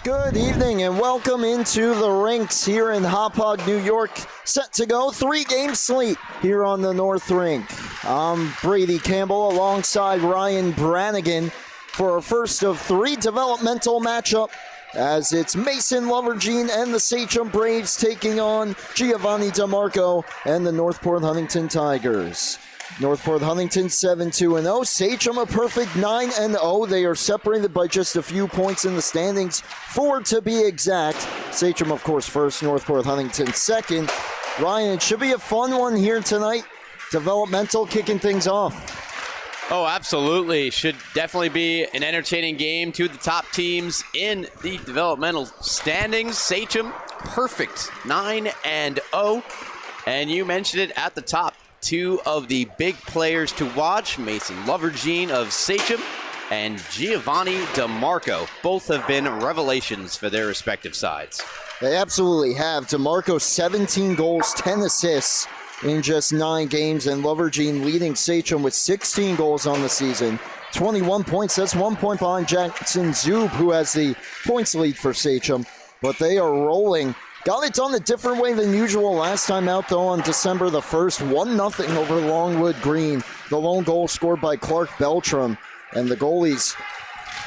Good evening and welcome into the rinks here in Hauppauge, New York. Set to go, 3-game slate here on the North Rink. I'm Brady Campbell alongside Ryan Brannigan for our first of 3 developmental matchup as it's Mason Lovergene and the Sachem Braves taking on Giovanni DeMarco and the Northport Huntington Tigers. Northport Huntington 7-2-0. Sachem a perfect 9-0. They are separated by just a few points in the standings, 4 to be exact. Sachem, of course, first. Northport Huntington second. Ryan, it should be a fun one here tonight. Developmental kicking things off. Oh, absolutely. Should definitely be an entertaining game. 2 of the top teams in the developmental standings. Sachem, perfect 9-0. And you mentioned it at the top. 2 of the big players to watch, Mason Lovergene of Sachem and Giovanni DeMarco. Both have been revelations for their respective sides. They absolutely have. DeMarco 17 goals, 10 assists in just 9 games, and Lovergene leading Sachem with 16 goals on the season. 21 points, that's 1 point behind Jackson Zub, who has the points lead for Sachem. But they are rolling. Got it done a different way than usual last time out, though, on December the 1st. 1-0 over Longwood Green. The lone goal scored by Clark Beltram. And the goalies,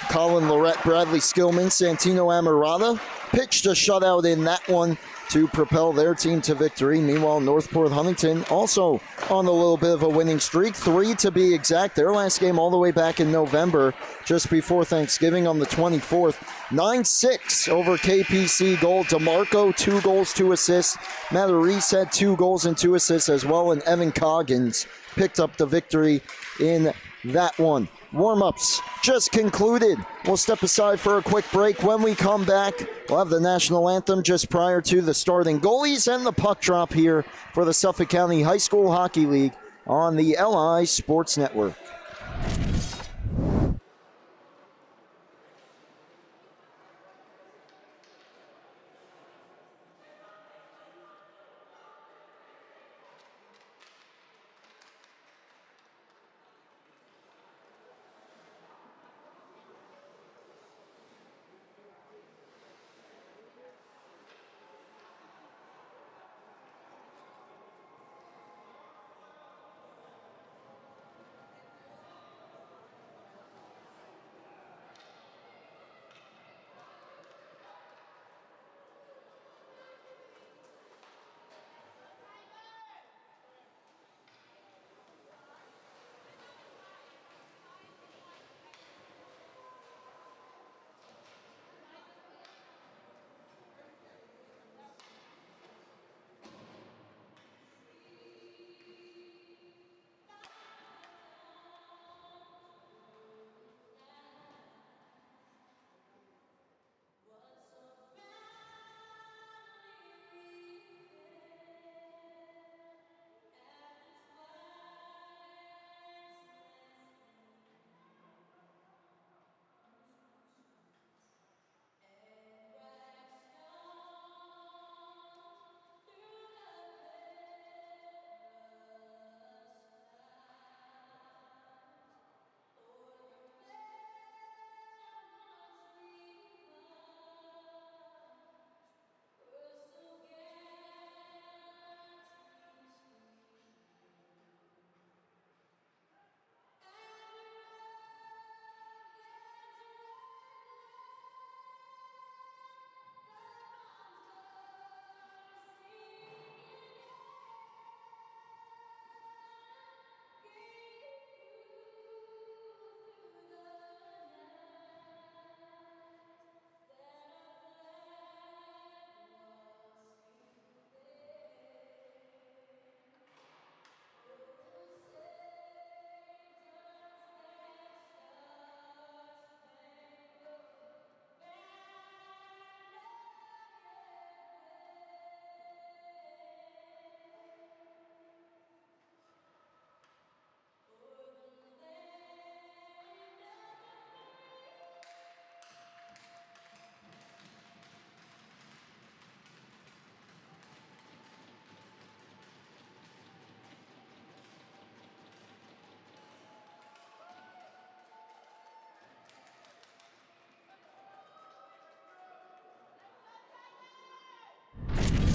Colin Lorette, Bradley Skillman, Santino Amarada, pitched a shutout in that one to propel their team to victory. Meanwhile, Northport Huntington also on a little bit of a winning streak, 3 to be exact. Their last game all the way back in November, just before Thanksgiving on the 24th. 9-6 over KPC goal. DeMarco, 2 goals, 2 assists. Matt Reese had 2 goals and 2 assists as well, and Evan Coggins picked up the victory in that one. Warm-ups just concluded. We'll step aside for a quick break. When we come back, we'll have the national anthem just prior to the starting goalies and the puck drop here for the Suffolk County High School Hockey League on the LI Sports Network.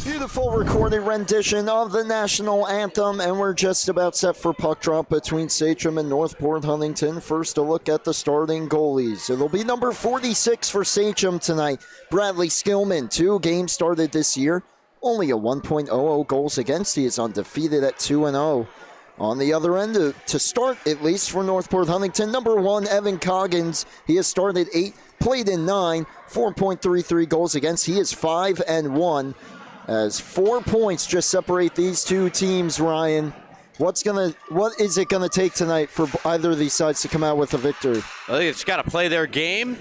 Beautiful recorded rendition of the national anthem, and we're just about set for puck drop between Sachem and Northport Huntington. First, a look at the starting goalies. It'll be number 46 for Sachem tonight, Bradley Skillman. 2 games started this year, only a 1.00 goals against. He is undefeated at 2-0. On the other end, to start at least for Northport Huntington, number 1, Evan Coggins. He has started 8, played in 9, 4.33 goals against. He is 5-1. As 4 points just separate these two teams, Ryan. What is it gonna take tonight for either of these sides to come out with a victory? I think it's got to play their game.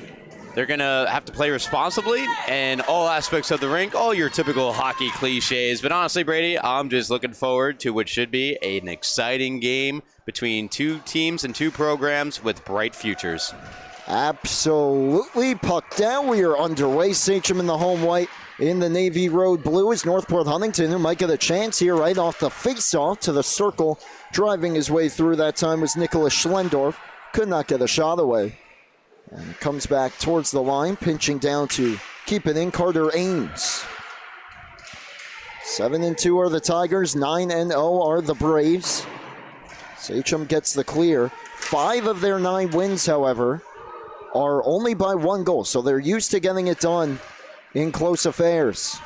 They're gonna have to play responsibly and all aspects of the rink, all your typical hockey cliches. But honestly, Brady, I'm just looking forward to what should be an exciting game between 2 teams and 2 programs with bright futures. Absolutely. Puck down. We are underway. Sachem in the home white. In the Navy Road blue is Northport Huntington, who might get a chance here right off the face-off to the circle. Driving his way through that time was Nicholas Schlendorf. Could not get a shot away. And it comes back towards the line, pinching down to keep it in, Carter Ames. 7-2 are the Tigers, 9-0 are the Braves. Sachem gets the clear. 5 of their 9 wins, however, are only by 1 goal, so they're used to getting it done in close affairs.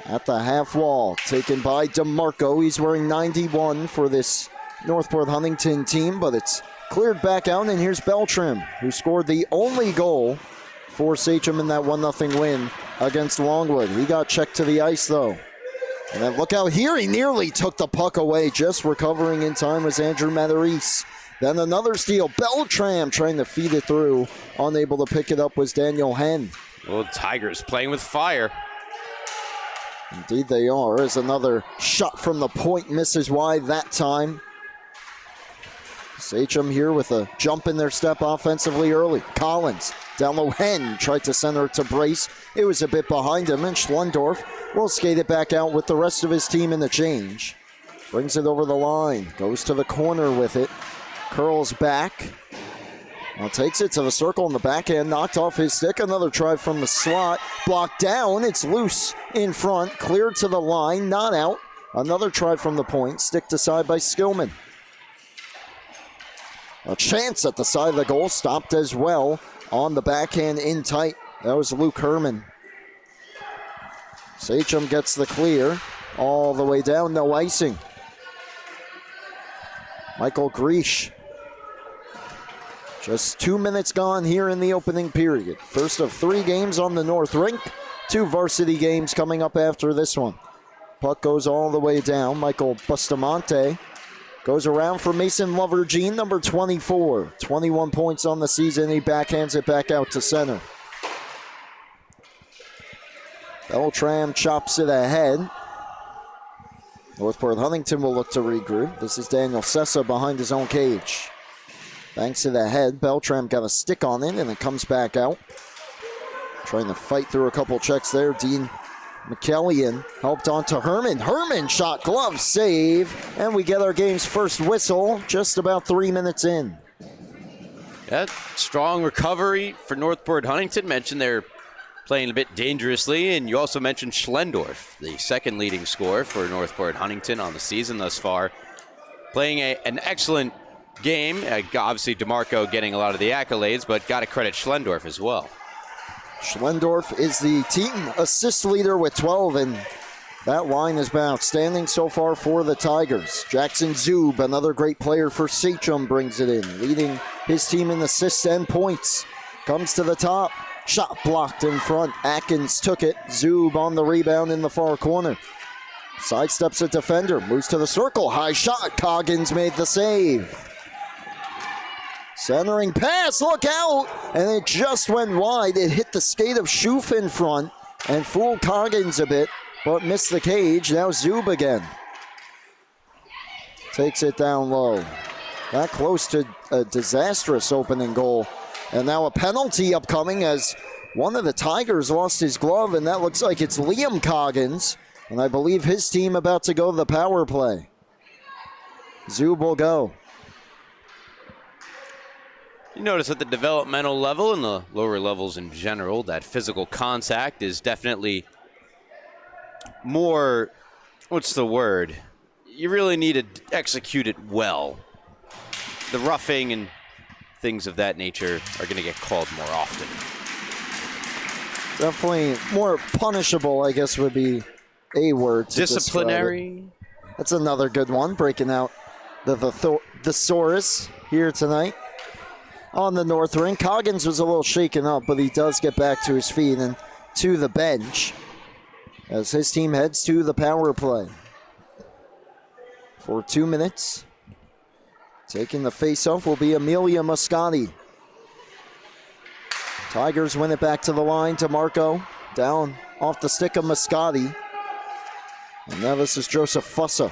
At the half wall, taken by DeMarco. He's wearing 91 for this Northport Huntington team, but it's cleared back out, and here's Beltram, who scored the only goal for Sachem in that 1-0 win against Longwood. He got checked to the ice, though. And then look out here, he nearly took the puck away. Just recovering in time was Andrew Matarese. Then another steal, Beltram trying to feed it through. Unable to pick it up was Daniel Henn. Well, Tigers playing with fire. Indeed they are, as another shot from the point misses wide that time. Sachem here with a jump in their step offensively early. Collins down low, Henn tried to center it to Brace. It was a bit behind him, and Schlendorf will skate it back out with the rest of his team in the change. Brings it over the line, goes to the corner with it. Curls back. Now takes it to the circle in the backhand, knocked off his stick. Another try from the slot, blocked down. It's loose in front, cleared to the line, not out. Another try from the point, sticked aside by Skillman. A chance at the side of the goal, stopped as well on the backhand in tight. That was Luke Herman. Sachem gets the clear all the way down, no icing. Michael Griesch. Just 2 minutes gone here in the opening period. First of 3 games on the North Rink. 2 varsity games coming up after this one. Puck goes all the way down. Michael Bustamante goes around for Mason Lovergene, number 24. 21 points on the season. He backhands it back out to center. Beltram chops it ahead. Northport Huntington will look to regroup. This is Daniel Sessa behind his own cage. Banks it ahead. Beltram got a stick on it, and it comes back out. Trying to fight through a couple checks there. Dean McKellian helped on to Herman. Herman shot, glove save, and we get our game's first whistle just about 3 minutes in. Yeah, strong recovery for Northport Huntington. Mentioned they're playing a bit dangerously, and you also mentioned Schlendorf, the second leading scorer for Northport Huntington on the season thus far. Playing an excellent game. Obviously, DeMarco getting a lot of the accolades, but got to credit Schlendorf as well. Schlendorf is the team assist leader with 12, and that line has been outstanding so far for the Tigers. Jackson Zub, another great player for Sachem, brings it in, leading his team in assists and points. Comes to the top. Shot blocked in front. Atkins took it. Zub on the rebound in the far corner. Sidesteps a defender. Moves to the circle. High shot. Coggins made the save. Centering pass. Look out. And it just went wide. It hit the skate of Schoof in front and fooled Coggins a bit, but missed the cage. Now Zub again. Takes it down low. That close to a disastrous opening goal. And now a penalty upcoming as one of the Tigers lost his glove, and that looks like it's Liam Coggins. And I believe his team about to go to the power play. Zub will go. You notice at the developmental level and the lower levels in general, that physical contact is definitely more, what's the word? You really need to execute it well. The roughing and things of that nature are going to get called more often. Definitely more punishable, I guess, would be a word to disciplinary. That's another good one, breaking out the thesaurus here tonight on the north ring. Coggins was a little shaken up, but he does get back to his feet and to the bench as his team heads to the power play. For 2 minutes, taking the face-off will be Amelia Moscati. Tigers win it back to the line. DeMarco down off the stick of Moscati. And now this is Joseph Fussa.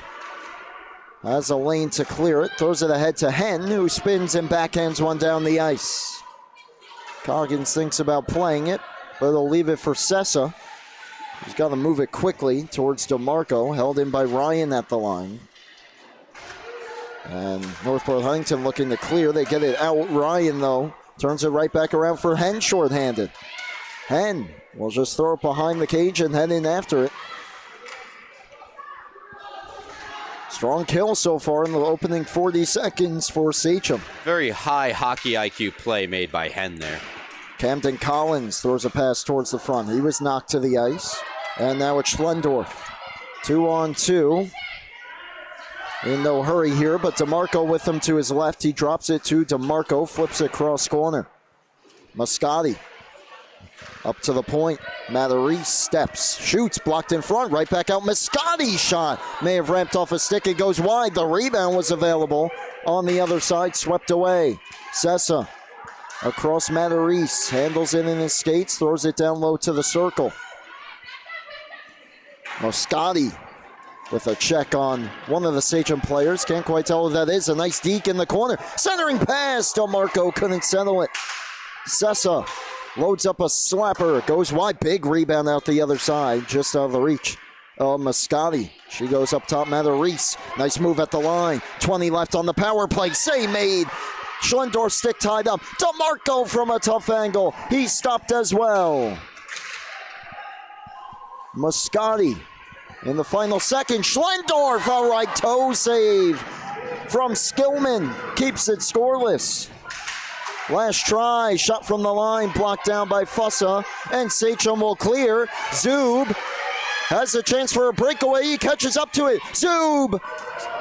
Has a lane to clear it. Throws it ahead to Hen, who spins and backhands one down the ice. Coggins thinks about playing it, but he'll leave it for Sessa. He's got to move it quickly towards DeMarco, held in by Ryan at the line. And Northport Huntington looking to clear. They get it out. Ryan, though, turns it right back around for Hen shorthanded. Hen will just throw it behind the cage and head in after it. Strong kill so far in the opening 40 seconds for Sachem. Very high hockey IQ play made by Hen there. Camden Collins throws a pass towards the front. He was knocked to the ice. And now it's Schlendorf. 2-on-2. In no hurry here, but DeMarco with him to his left. He drops it to DeMarco, flips it cross corner. Moscati up to the point. Matarese steps, shoots, blocked in front, right back out. Moscati's shot may have ramped off a stick. It goes wide. The rebound was available on the other side, swept away. Sessa across Matarese, handles it in his skates, throws it down low to the circle. Moscati with a check on one of the Sachem players. Can't quite tell who that is. A nice deke in the corner. Centering pass. DeMarco couldn't settle it. Sessa loads up a slapper. Goes wide. Big rebound out the other side. Just out of the reach of Moscati. She goes up top. Matarese. Nice move at the line. 20 left on the power play. Save made. Schlendorf stick tied up. DeMarco from a tough angle. He stopped as well. Moscati in the final second. Schlendorf, a right toe save from Skillman. Keeps it scoreless. Last try, shot from the line, blocked down by Fussa, and Sachem will clear. Zub has a chance for a breakaway. He catches up to it. Zub,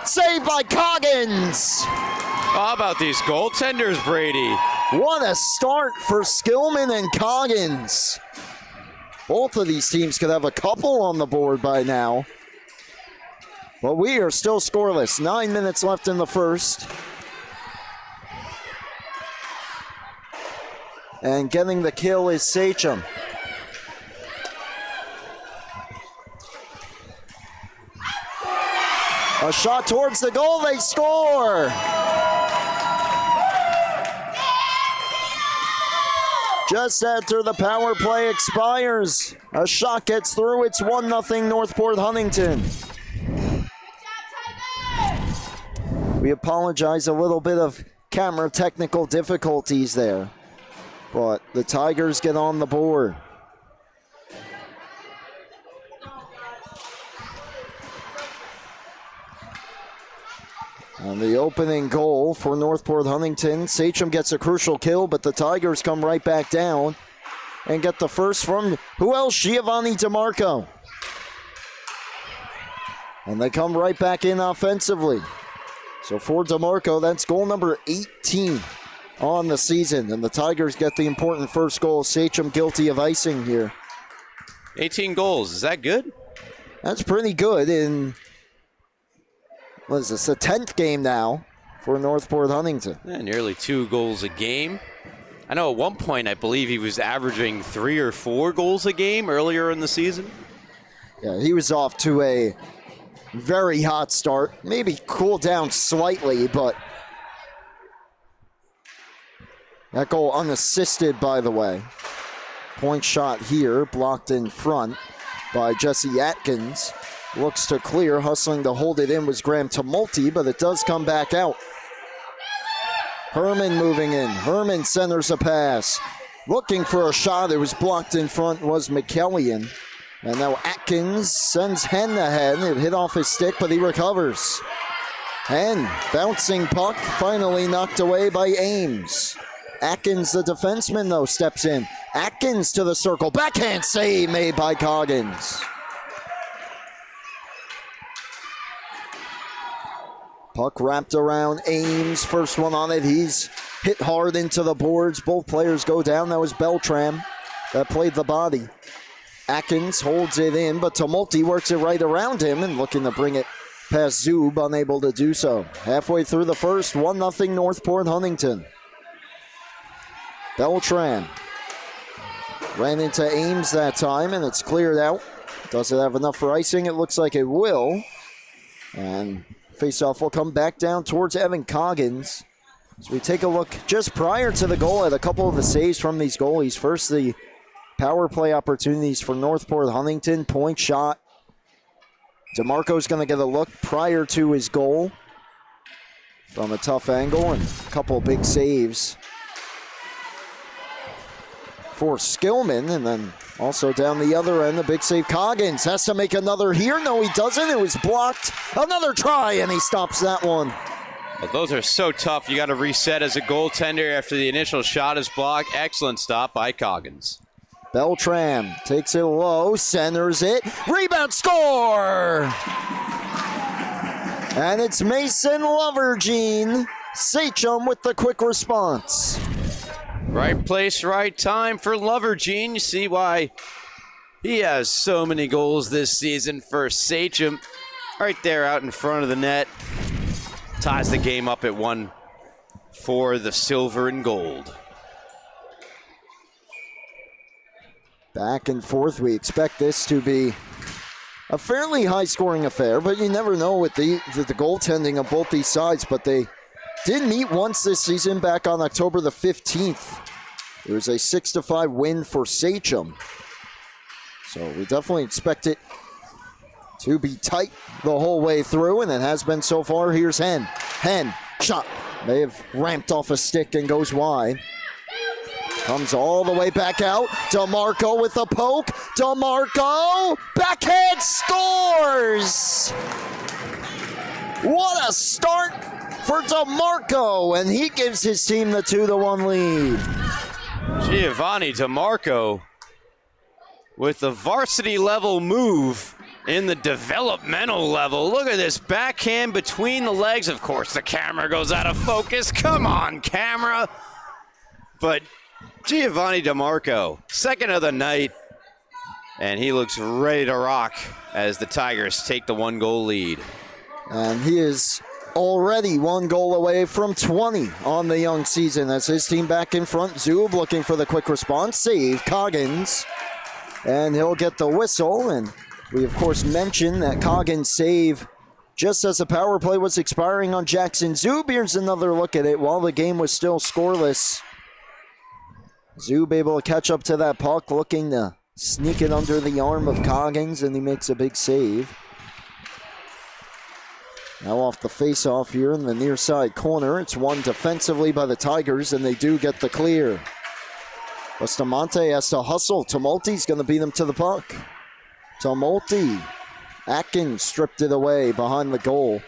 saved by Coggins. How about these goaltenders, Brady? What a start for Skillman and Coggins. Both of these teams could have a couple on the board by now. But we are still scoreless. 9 minutes left in the first. And getting the kill is Sachem. A shot towards the goal, they score! Just after the power play expires, a shot gets through. It's 1-0 Northport Huntington. We apologize, a little bit of camera technical difficulties there, but the Tigers get on the board. And the opening goal for Northport Huntington. Sachem gets a crucial kill, but the Tigers come right back down and get the first from, who else? Giovanni DeMarco. And they come right back in offensively. So for DeMarco, that's goal number 18 on the season. And the Tigers get the important first goal. Sachem guilty of icing here. 18 goals, is that good? That's pretty good in, what is this, the 10th game now for Northport Huntington. Yeah, nearly 2 goals a game. I know at one point I believe he was averaging 3 or 4 goals a game earlier in the season. Yeah, he was off to a very hot start. Maybe cooled down slightly, but that goal unassisted, by the way. Point shot here, blocked in front by Jesse Atkins. Looks to clear, hustling to hold it in was Graham Tumulty, but it does come back out. Herman moving in. Herman centers a pass. Looking for a shot. It was blocked in front, was McKellian. And now Atkins sends Hen ahead. It hit off his stick, but he recovers. Hen, bouncing puck, finally knocked away by Ames. Atkins, the defenseman, though, steps in. Atkins to the circle. Backhand save made by Coggins. Puck wrapped around Ames. First one on it. He's hit hard into the boards. Both players go down. That was Beltram that played the body. Atkins holds it in, but Tumulty works it right around him and looking to bring it past Zub, unable to do so. Halfway through the first, 1-0 Northport Huntington. Beltran ran into Ames that time, and it's cleared out. Does it have enough for icing? It looks like it will. And faceoff will come back down towards Evan Coggins. As we take a look just prior to the goal at a couple of the saves from these goalies. First, the power play opportunities for Northport Huntington. Point shot. DeMarco's going to get a look prior to his goal from a tough angle, and a couple of big saves for Skillman. And then also down the other end, the big save. Coggins has to make another here. No, he doesn't. It was blocked. Another try, and he stops that one. Well, those are so tough. You got to reset as a goaltender after the initial shot is blocked. Excellent stop by Coggins. Beltram takes it low, centers it, rebound, score! And it's Mason Lovergene. Sachem with the quick response. Right place, right time for Lovergene. You see why he has so many goals this season for Sachem. Right there out in front of the net. Ties the game up at 1 for the silver and gold. Back and forth. We expect this to be a fairly high-scoring affair, but you never know with the goaltending of both these sides. But they did meet once this season back on October the 15th. It was a 6-5 win for Sachem. So we definitely expect it to be tight the whole way through, and it has been so far. Here's Hen. Hen, shot. May have ramped off a stick and goes wide. Comes all the way back out. DeMarco with a poke. DeMarco, backhand, scores! What a start for DeMarco, and he gives his team the 2-1 lead. Giovanni DeMarco with the varsity level move in the developmental level. Look at this backhand between the legs. Of course, the camera goes out of focus. Come on, camera. But Giovanni DeMarco, second of the night, and he looks ready to rock as the Tigers take the 1-goal lead. And he is already 1 goal away from 20 on the young season. That's his team back in front. Zub looking for the quick response. Save, Coggins. And he'll get the whistle. And we, of course, mentioned that Coggins save just as the power play was expiring on Jackson Zub. Here's another look at it while the game was still scoreless. Zub able to catch up to that puck, looking to sneak it under the arm of Coggins, and he makes a big save. Now off the face-off here in the near side corner. It's won defensively by the Tigers, and they do get the clear. Bustamante has to hustle. Tumulty's going to beat him to the puck. Tumulty. Atkins stripped it away behind the goal.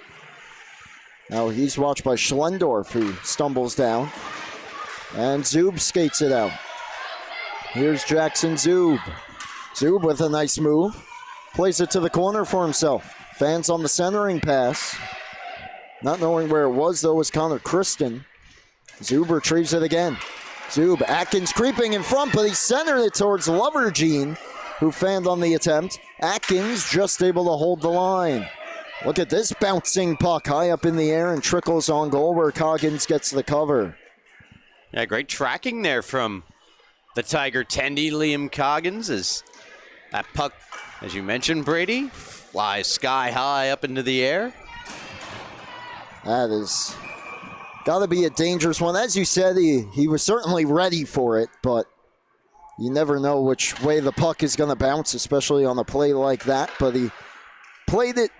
Now he's watched by Schlendorf, who stumbles down. And Zub skates it out. Here's Jackson Zub. Zub with a nice move. Plays it to the corner for himself. Fans on the centering pass. Not knowing where it was, though, was Connor Kristen. Zub retrieves it again. Zub, Atkins creeping in front, but he centered it towards Lovergene, who fanned on the attempt. Atkins just able to hold the line. Look at this bouncing puck high up in the air and trickles on goal where Coggins gets the cover. Yeah, great tracking there from the Tiger tendy, Liam Coggins, as that puck, as you mentioned, Brady, flies sky high up into the air. That is got to be a dangerous one. As you said, he was certainly ready for it, but you never know which way the puck is going to bounce, especially on a play like that. But he played it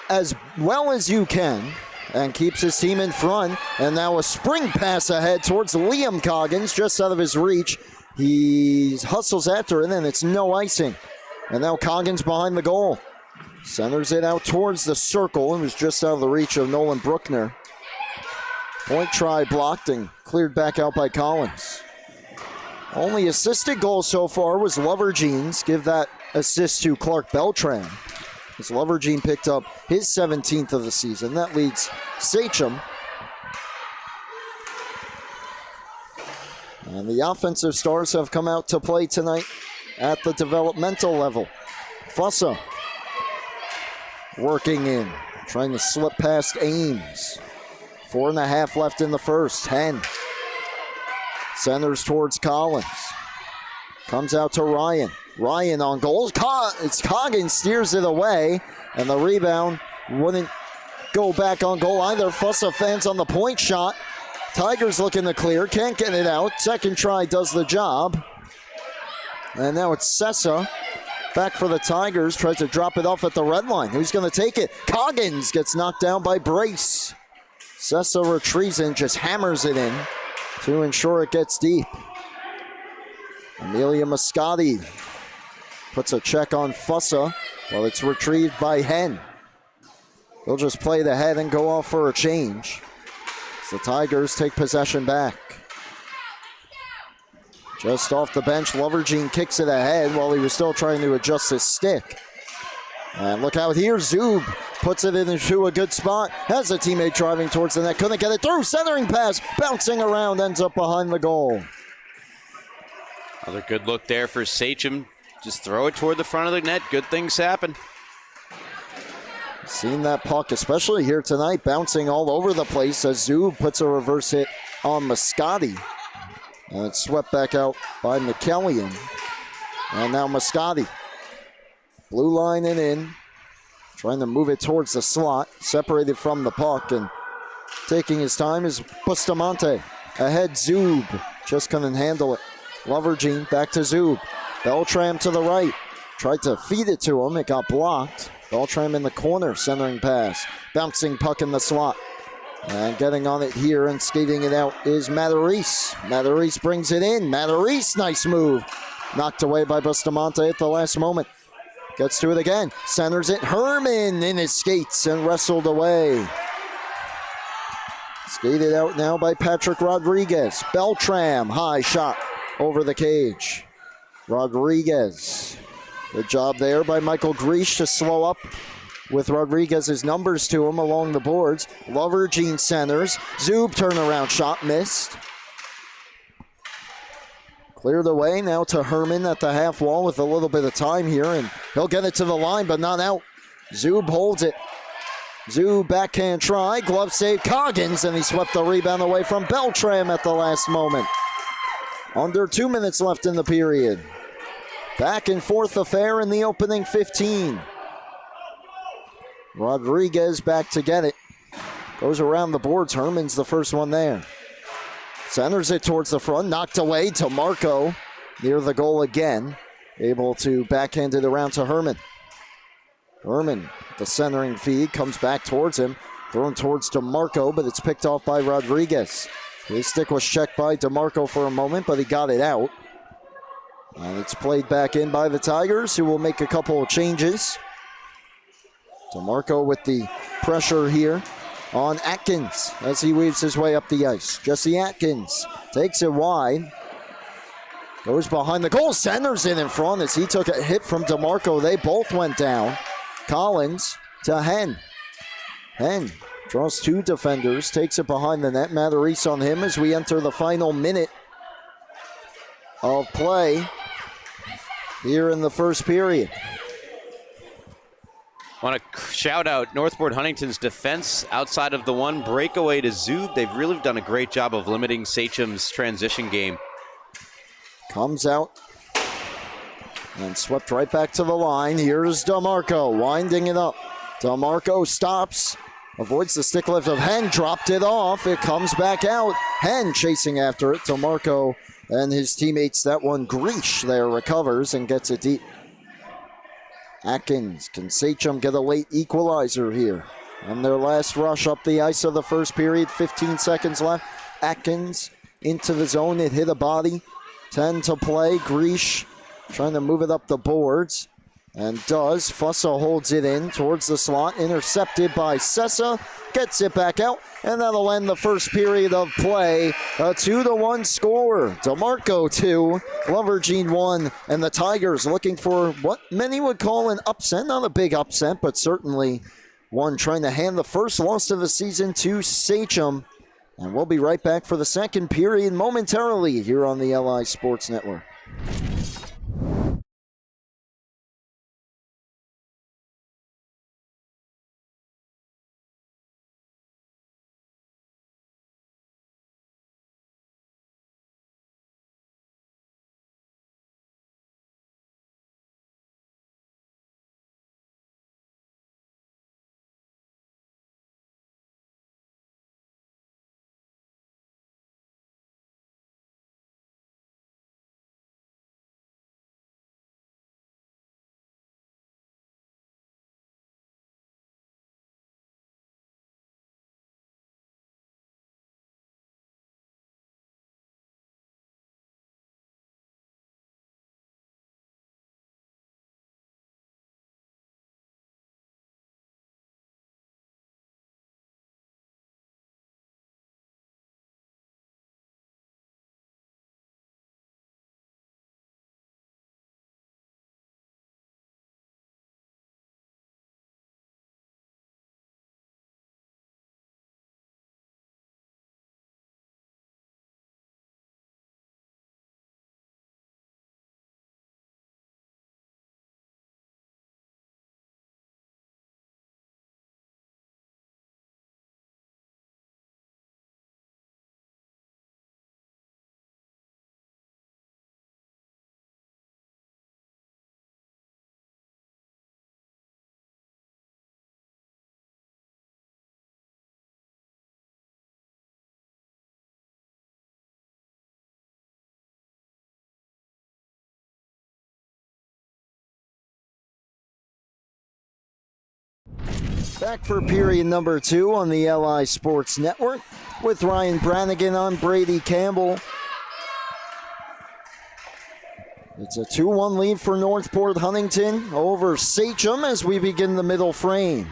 as well as you can and keeps his team in front. And now a spring pass ahead towards Liam Coggins, just out of his reach. He hustles after it, and it's no icing. And now Coggins behind the goal. Centers it out towards the circle. It was just out of the reach of Nolan Bruckner. Point try blocked and cleared back out by Collins. Only assisted goal so far was Lovergene's. Give that assist to Clark Beltran, as Lovergene picked up his 17th of the season. That leads Sachem. And the offensive stars have come out to play tonight at the developmental level. Fussa working in, trying to slip past Ames. 4.5 left in the first. Hen centers towards Collins. Comes out to Ryan. Ryan on goal. It's Coggins steers it away, and the rebound wouldn't go back on goal either. Fussa fans on the point shot. Tigers looking to clear. Can't get it out. Second try does the job. And now it's Sessa. Back for the Tigers. Tries to drop it off at the red line. Who's going to take it? Coggins gets knocked down by Brace. Sessa retrieves and just hammers it in to ensure it gets deep. Amelia Moscati puts a check on Fussa while it's retrieved by Hen. They'll just play the head and go off for a change. The Tigers take possession back. Just off the bench, Lovergene kicks it ahead while he was still trying to adjust his stick. And look out here, Zub puts it into a good spot. Has a teammate driving towards the net, couldn't get it through. Centering pass, bouncing around, ends up behind the goal. Another good look there for Sachem. Just throw it toward the front of the net. Good things happen. Seen that puck, especially here tonight, bouncing all over the place as Zub puts a reverse hit on Moscati. And it's swept back out by McKellian. And now Moscati. Blue line and in. Trying to move it towards the slot. Separated from the puck and taking his time is Bustamante. Ahead Zub. Just couldn't handle it. Lovergene back to Zub. Beltram to the right. Tried to feed it to him. It got blocked. Beltram in the corner, centering pass. Bouncing puck in the slot. And getting on it here and skating it out is Matarese. Matarese brings it in. Matarese, nice move. Knocked away by Bustamante at the last moment. Gets to it again. Centers it. Herman in his skates and wrestled away. Skated out now by Patrick Rodriguez. Beltram, high shot over the cage. Rodriguez. Good job there by Michael Griesch to slow up with Rodriguez's numbers to him along the boards. Lovergene centers. Zub turnaround shot missed. Cleared away now to Herman at the half wall with a little bit of time here, and he'll get it to the line, but not out. Zub holds it. Zub backhand try, glove save, Coggins, and he swept the rebound away from Beltram at the last moment. Under 2 minutes left in the period. Back and forth affair in the opening 15. Rodriguez back to get it. Goes around the boards. Herman's the first one there. Centers it towards the front. Knocked away to Marco near the goal again. Able to backhand it around to Herman. Herman, the centering feed, comes back towards him. Thrown towards DeMarco, but it's picked off by Rodriguez. His stick was checked by DeMarco for a moment, but he got it out. And it's played back in by the Tigers, who will make a couple of changes. DeMarco with the pressure here on Atkins as he weaves his way up the ice. Jesse Atkins takes it wide. Goes behind the goal, centers in front as he took a hit from DeMarco. They both went down. Collins to Hen. Hen draws two defenders, takes it behind the net. Matarese on him as we enter the final minute of play here in the first period. Want to shout out Northport Huntington's defense outside of the one breakaway to Zub. They've really done a great job of limiting Sachem's transition game. Comes out and swept right back to the line. Here's DeMarco winding it up. DeMarco stops, avoids the stick lift of Hen, dropped it off. It comes back out. Hen chasing after it. DeMarco and his teammates, that one, Griesch, there recovers and gets it deep. Atkins, can Sachem get a late equalizer here? On their last rush up the ice of the first period, 15 seconds left. Atkins into the zone, it hit a body. 10 to play, Griesch trying to move it up the boards. And does. Fussa holds it in towards the slot. Intercepted by Sessa. Gets it back out. And that'll end the first period of play. A 2-1 score. DeMarco 2, Lovergene 1. And the Tigers looking for what many would call an upset. Not a big upset, but certainly one trying to hand the first loss of the season to Sachem. And we'll be right back for the second period momentarily here on the LI Sports Network. Back for period number 2 on the LI Sports Network. With Ryan Brannigan, I'm Brady Campbell. It's a 2-1 lead for Northport Huntington over Sachem as we begin the middle frame.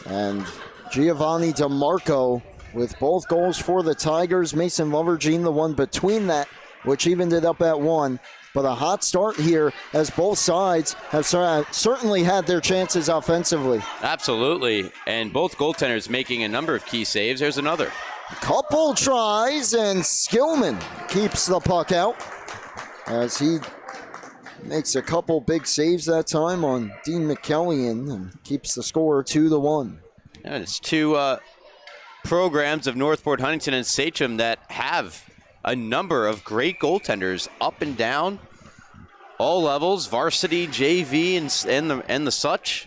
And Giovanni DeMarco with both goals for the Tigers. Mason Lovergene, the one between that, which evened it up at 1. But a hot start here as both sides have certainly had their chances offensively. Absolutely, and both goaltenders making a number of key saves. There's another. Couple tries, and Skillman keeps the puck out as he makes a couple big saves that time on Dean McKellian and keeps the score 2-1. And it's two programs of Northport, Huntington, and Sachem that have a number of great goaltenders up and down, all levels, varsity, JV, and the such.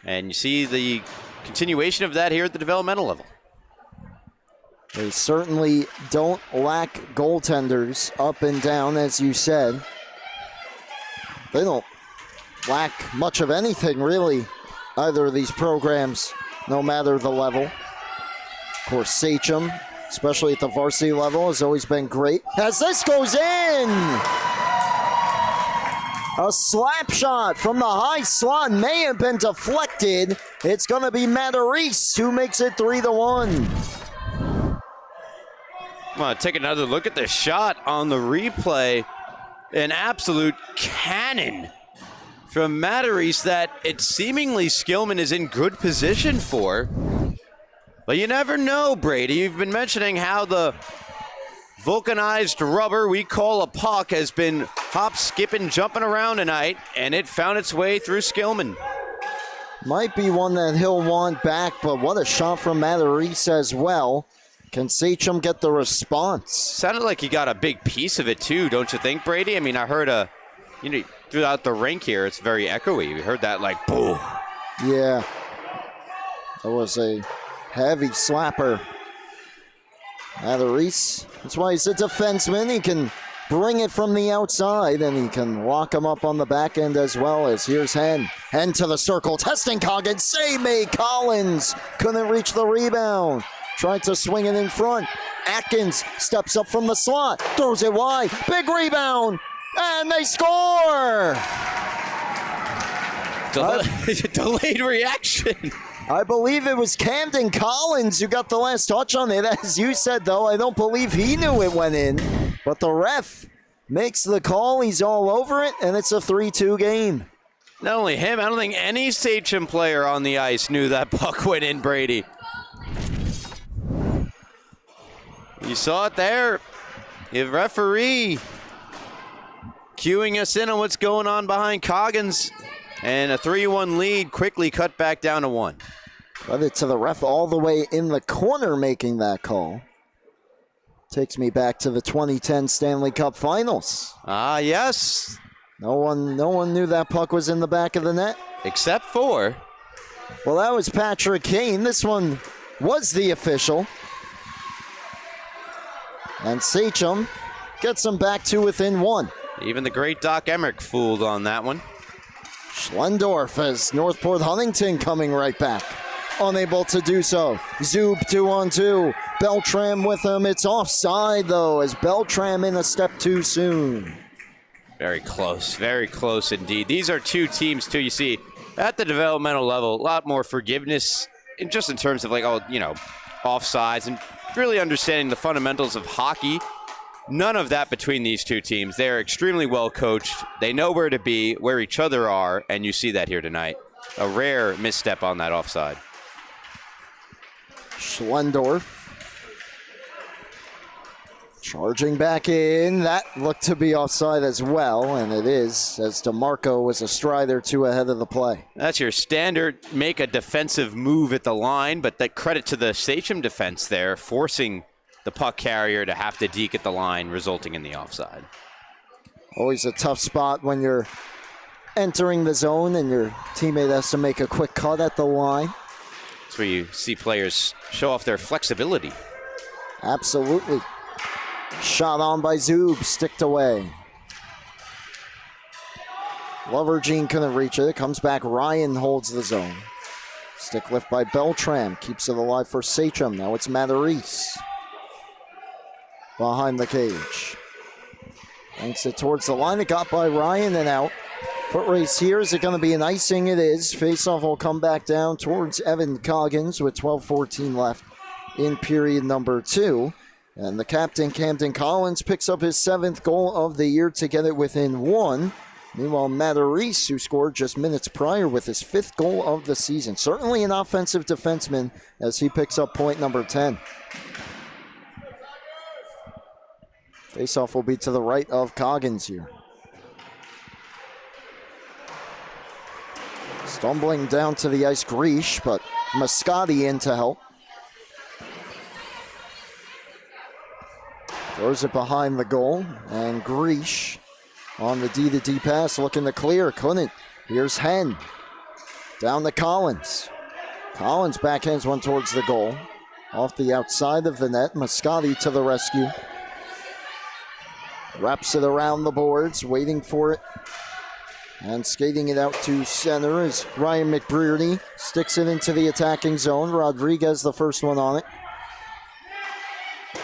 And you see the continuation of that here at the developmental level. They certainly don't lack goaltenders up and down, as you said. They don't lack much of anything, really, either of these programs, no matter the level. Of course, Sachem, especially at the varsity level, has always been great. As this goes in! A slap shot from the high slot may have been deflected. It's going to be Matarese who makes it 3-1. I'm going to take another look at the shot on the replay. An absolute cannon from Matarese that it seemingly Skillman is in good position for. But you never know, Brady. You've been mentioning how the vulcanized rubber we call a puck has been hop, skipping, jumping around tonight, and it found its way through Skillman. Might be one that he'll want back, but what a shot from Matarese as well. Can Sachem get the response? Sounded like he got a big piece of it too, don't you think, Brady? I mean, I heard throughout the rink here, it's very echoey. We heard that like, boom. Yeah, that was a heavy slapper. Matarese, that's why he's a defenseman. He can bring it from the outside, and he can lock him up on the back end as well. As here's Hen. Hen to the circle, testing Coggins. Save made. Collins couldn't reach the rebound. Tried to swing it in front. Atkins steps up from the slot, throws it wide, big rebound, and they score! Delayed reaction. I believe it was Camden Collins who got the last touch on it. As you said, though, I don't believe he knew it went in. But the ref makes the call. He's all over it, and it's a 3-2 game. Not only him, I don't think any Sachem player on the ice knew that puck went in, Brady. You saw it there. The referee cueing us in on what's going on behind Coggins. And a 3-1 lead quickly cut back down to 1. Credit to the ref all the way in the corner making that call. Takes me back to the 2010 Stanley Cup Finals. Ah, yes. No one knew that puck was in the back of the net. Except for... Well, that was Patrick Kane. This one was the official. And Sachem gets them back to within 1. Even the great Doc Emmerich fooled on that one. Schlendorf as Northport Huntington coming right back. Unable to do so. Zub 2-on-2. Beltram with him. It's offside, though, as Beltram in a step too soon. Very close indeed. These are two teams, too, you see, at the developmental level, a lot more forgiveness, just in terms of, like, offsides and really understanding the fundamentals of hockey. None of that between these two teams. They're extremely well coached. They know where to be, where each other are, and you see that here tonight. A rare misstep on that offside. Schlendorf charging back in. That looked to be offside as well, and it is, as DeMarco was a stride or two ahead of the play. That's your standard make a defensive move at the line, but that credit to the Sachem defense there, forcing the puck carrier to have to deke at the line, resulting in the offside. Always a tough spot when you're entering the zone and your teammate has to make a quick cut at the line. That's where you see players show off their flexibility. Absolutely. Shot on by Zub, sticked away. Lovergene couldn't reach it. It comes back. Ryan holds the zone. Stick lift by Beltram. Keeps it alive for Sachem. Now it's Matarese. Behind the cage. Banks it towards the line. It got by Ryan and out. Foot race here. Is it going to be an icing? It is. Faceoff will come back down towards Evan Coggins with 12:14 left in period number 2. And the captain, Camden Collins, picks up his 7th goal of the year to get it within 1. Meanwhile, Matarese, who scored just minutes prior with his 5th goal of the season. Certainly an offensive defenseman as he picks up point number 10. Faceoff will be to the right of Coggins here. Stumbling down to the ice, Greesh, but Moscati in to help. Throws it behind the goal, and Greesh on the D-to-D pass, looking to clear, couldn't. Here's Hen, down to Collins. Collins backhands one towards the goal. Off the outside of the net, Moscati to the rescue. Wraps it around the boards, waiting for it. And skating it out to center is Ryan McBrearty. Sticks it into the attacking zone. Rodriguez the first one on it.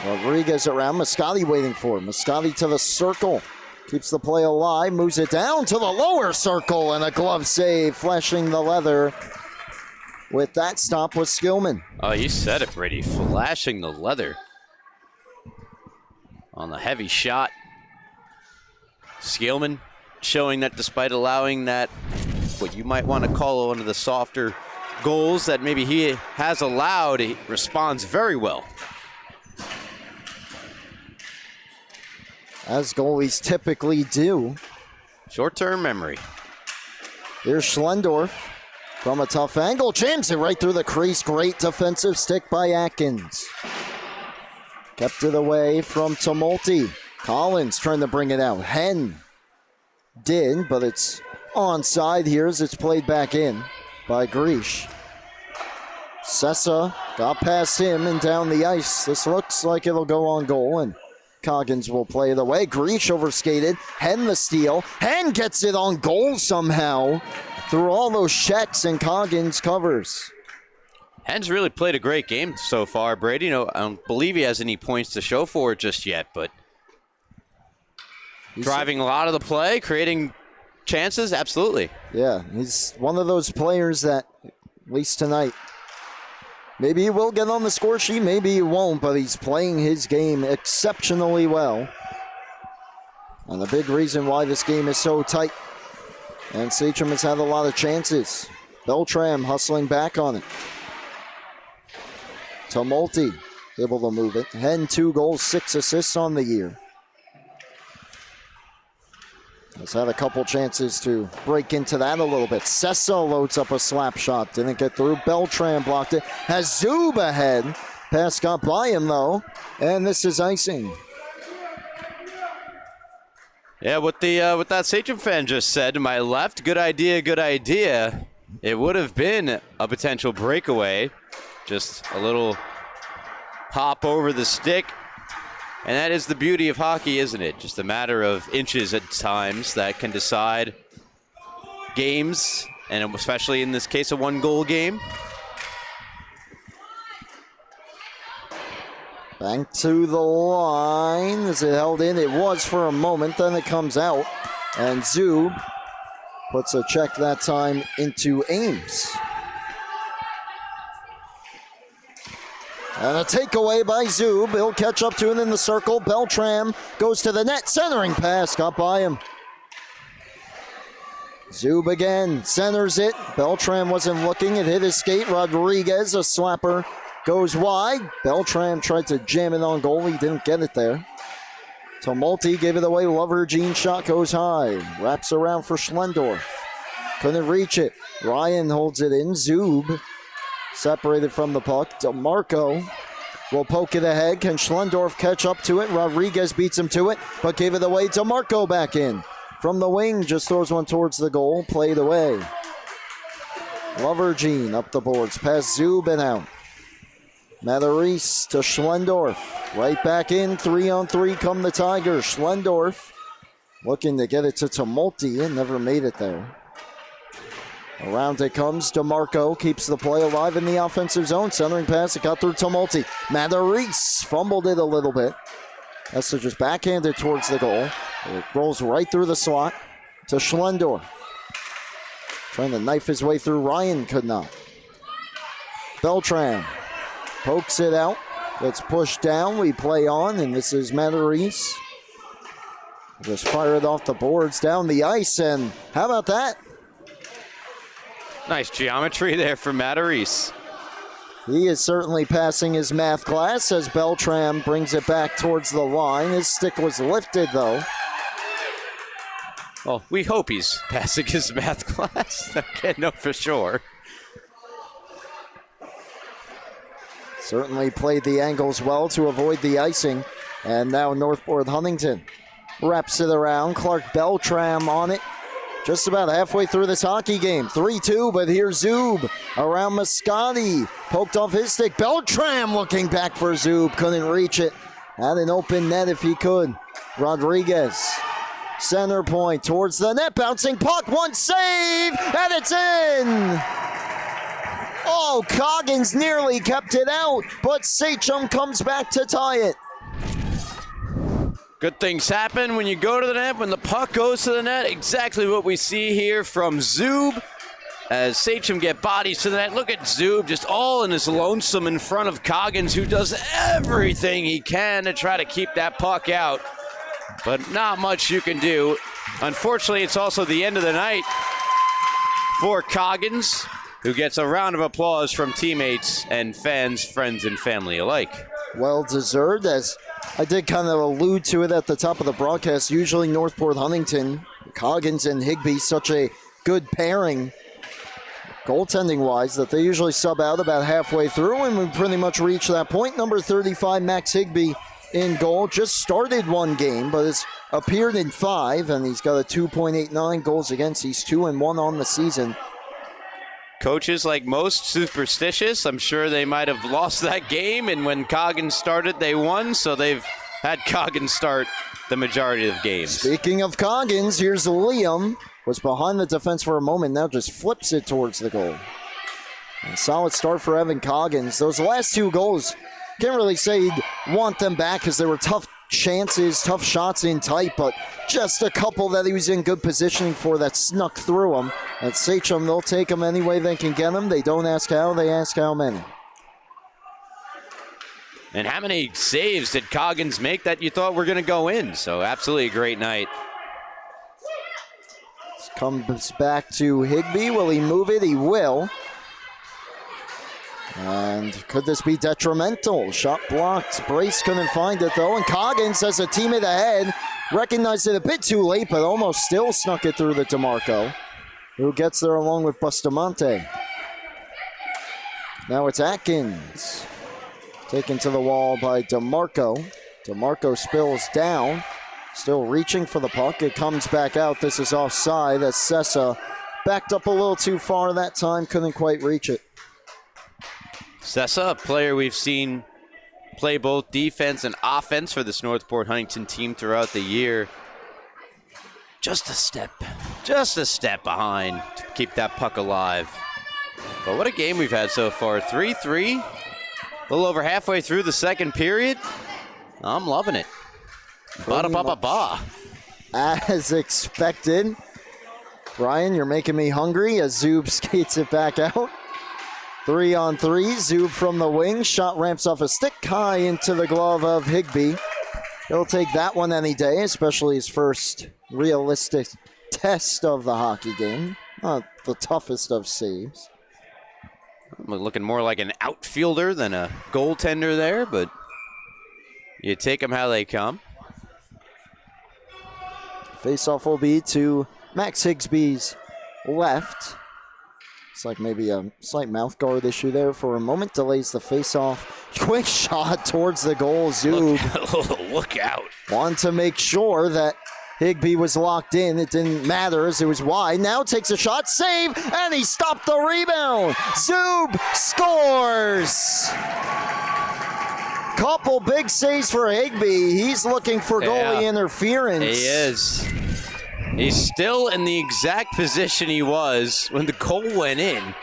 Rodriguez around, Moscati waiting for him. Moscati to the circle. Keeps the play alive, moves it down to the lower circle, and a glove save, flashing the leather. With that stop was Skillman. Oh, you said it, Brady. Flashing the leather on the heavy shot. Skillman showing that despite allowing that, what you might want to call one of the softer goals that maybe he has allowed, he responds very well. As goalies typically do. Short-term memory. Here's Schlendorf from a tough angle. Jams it right through the crease. Great defensive stick by Atkins. Kept it away from Tumulty. Collins trying to bring it out. Hen did, but it's onside here as it's played back in by Greesh. Sessa got past him and down the ice. This looks like it'll go on goal, and Coggins will play it away. Greesh overskated. Hen the steal. Hen gets it on goal somehow through all those checks, and Coggins covers. Hen's really played a great game so far, Brady. I don't believe he has any points to show for it just yet, but he's driving a lot of the play, creating chances, absolutely. Yeah, he's one of those players that, at least tonight, maybe he will get on the score sheet, maybe he won't, but he's playing his game exceptionally well. And the big reason why this game is so tight. And Sachem has had a lot of chances. Beltram hustling back on it. Tumulty able to move it. Hen 2 goals, 6 assists on the year. Has had a couple chances to break into that a little bit. Sessa loads up a slap shot. Didn't get through. Beltram blocked it. Has Zub ahead. Pass got by him though. And this is icing. Yeah, what that Sachem fan just said to my left, good idea, good idea. It would have been a potential breakaway. Just a little hop over the stick. And that is the beauty of hockey, isn't it? Just a matter of inches at times that can decide games, and especially in this case, a 1-goal game. Back to the line. Is it held in? It was for a moment, then it comes out. And Zub puts a check that time into Ames. And a takeaway by Zub. He'll catch up to it in the circle. Beltram goes to the net. Centering pass. Got by him. Zub again. Centers it. Beltram wasn't looking. It hit his skate. Rodriguez, a slapper, goes wide. Beltram tried to jam it on goal. He didn't get it there. Tumulty gave it away. Lover Jean shot goes high. Wraps around for Schlendorf. Couldn't reach it. Ryan holds it in. Zub separated from the puck. DeMarco will poke it ahead. Can Schlendorf catch up to it? Rodriguez beats him to it, but gave it away. DeMarco back in. From the wing, just throws one towards the goal. Played away. Lover Jean up the boards. Past Zub and out. Matarese to Schlendorf. Right back in. 3-on-3 come the Tigers. Schlendorf looking to get it to Tumulty and never made it there. Around it comes. DeMarco keeps the play alive in the offensive zone. Centering pass. It got through Tumulty. Matarese fumbled it a little bit. Has to just backhand it towards the goal. It rolls right through the slot to Schlendorf. Trying to knife his way through. Ryan could not. Beltram pokes it out. Gets pushed down. We play on, and this is Matarese. Just fire it off the boards down the ice, and how about that? Nice geometry there for Matarese. He is certainly passing his math class as Beltram brings it back towards the line. His stick was lifted, though. Well, we hope he's passing his math class. I can't know for sure. Certainly played the angles well to avoid the icing. And now Northport Huntington wraps it around. Clark Beltram on it. Just about halfway through this hockey game. 3-2, but here's Zub around Moscati. Poked off his stick. Beltram looking back for Zub. Couldn't reach it. Had an open net if he could. Rodriguez. Center point towards the net. Bouncing puck. One save. And it's in. Oh, Coggins nearly kept it out. But Sachem comes back to tie it. Good things happen when you go to the net, when the puck goes to the net. Exactly what we see here from Zub as Sachem get bodies to the net. Look at Zub just all in his lonesome in front of Coggins, who does everything he can to try to keep that puck out. But not much you can do. Unfortunately, it's also the end of the night for Coggins, who gets a round of applause from teammates and fans, friends, and family alike. Well deserved, as I did kind of allude to it at the top of the broadcast. Usually Northport Huntington, Coggins and Higbee, such a good pairing goaltending-wise that they usually sub out about halfway through, and we pretty much reached that point. Number 35, Max Higbee in goal. Just started one game, but has appeared in 5, and he's got a 2.89 goals against. He's 2-1 on the season. Coaches, like most, superstitious. I'm sure they might have lost that game, and when Coggins started, they won, so they've had Coggins start the majority of games. Speaking of Coggins, here's Liam. Was behind the defense for a moment, now just flips it towards the goal. A solid start for Evan Coggins. Those last 2 goals, can't really say you'd want them back because they were tough chances, tough shots in tight, but just a couple that he was in good positioning for that snuck through him. At Sachem, they'll take them any way they can get them. They don't ask how, they ask how many. And how many saves did Coggins make that you thought were going to go in? So absolutely a great night. Comes back to Higbee. Will he move it? He will. And could this be detrimental? Shot blocked. Brace couldn't find it though. And Coggins has a teammate ahead. Recognized it a bit too late, but almost still snuck it through to DeMarco, who gets there along with Bustamante. Now it's Atkins. Taken to the wall by DeMarco. DeMarco spills down. Still reaching for the puck. It comes back out. This is offside as Sessa backed up a little too far that time. Couldn't quite reach it. Sessa, a player we've seen play both defense and offense for this Northport Huntington team throughout the year. Just a step behind to keep that puck alive. But what a game we've had so far. 3-3, a little over halfway through the second period. I'm loving it. Ba-da-ba-ba-ba. As expected. Brian, you're making me hungry as Zub skates it back out. 3-on-3, Zub from the wing. Shot ramps off a stick high into the glove of Higbee. He'll take that one any day, especially his first realistic test of the hockey game. Not the toughest of saves. Looking more like an outfielder than a goaltender there, but you take them how they come. Face-off will be to Max Higsby's left. It's like maybe a slight mouth guard issue there for a moment. Delays the face-off. Quick shot towards the goal. Zub. Look out. Wanted to make sure that Higbee was locked in. It didn't matter as it was wide. Now takes a shot. Save. And he stopped the rebound. Zub scores. Couple big saves for Higbee. He's looking for goalie interference. He is. He's still in the exact position he was when the goal went in.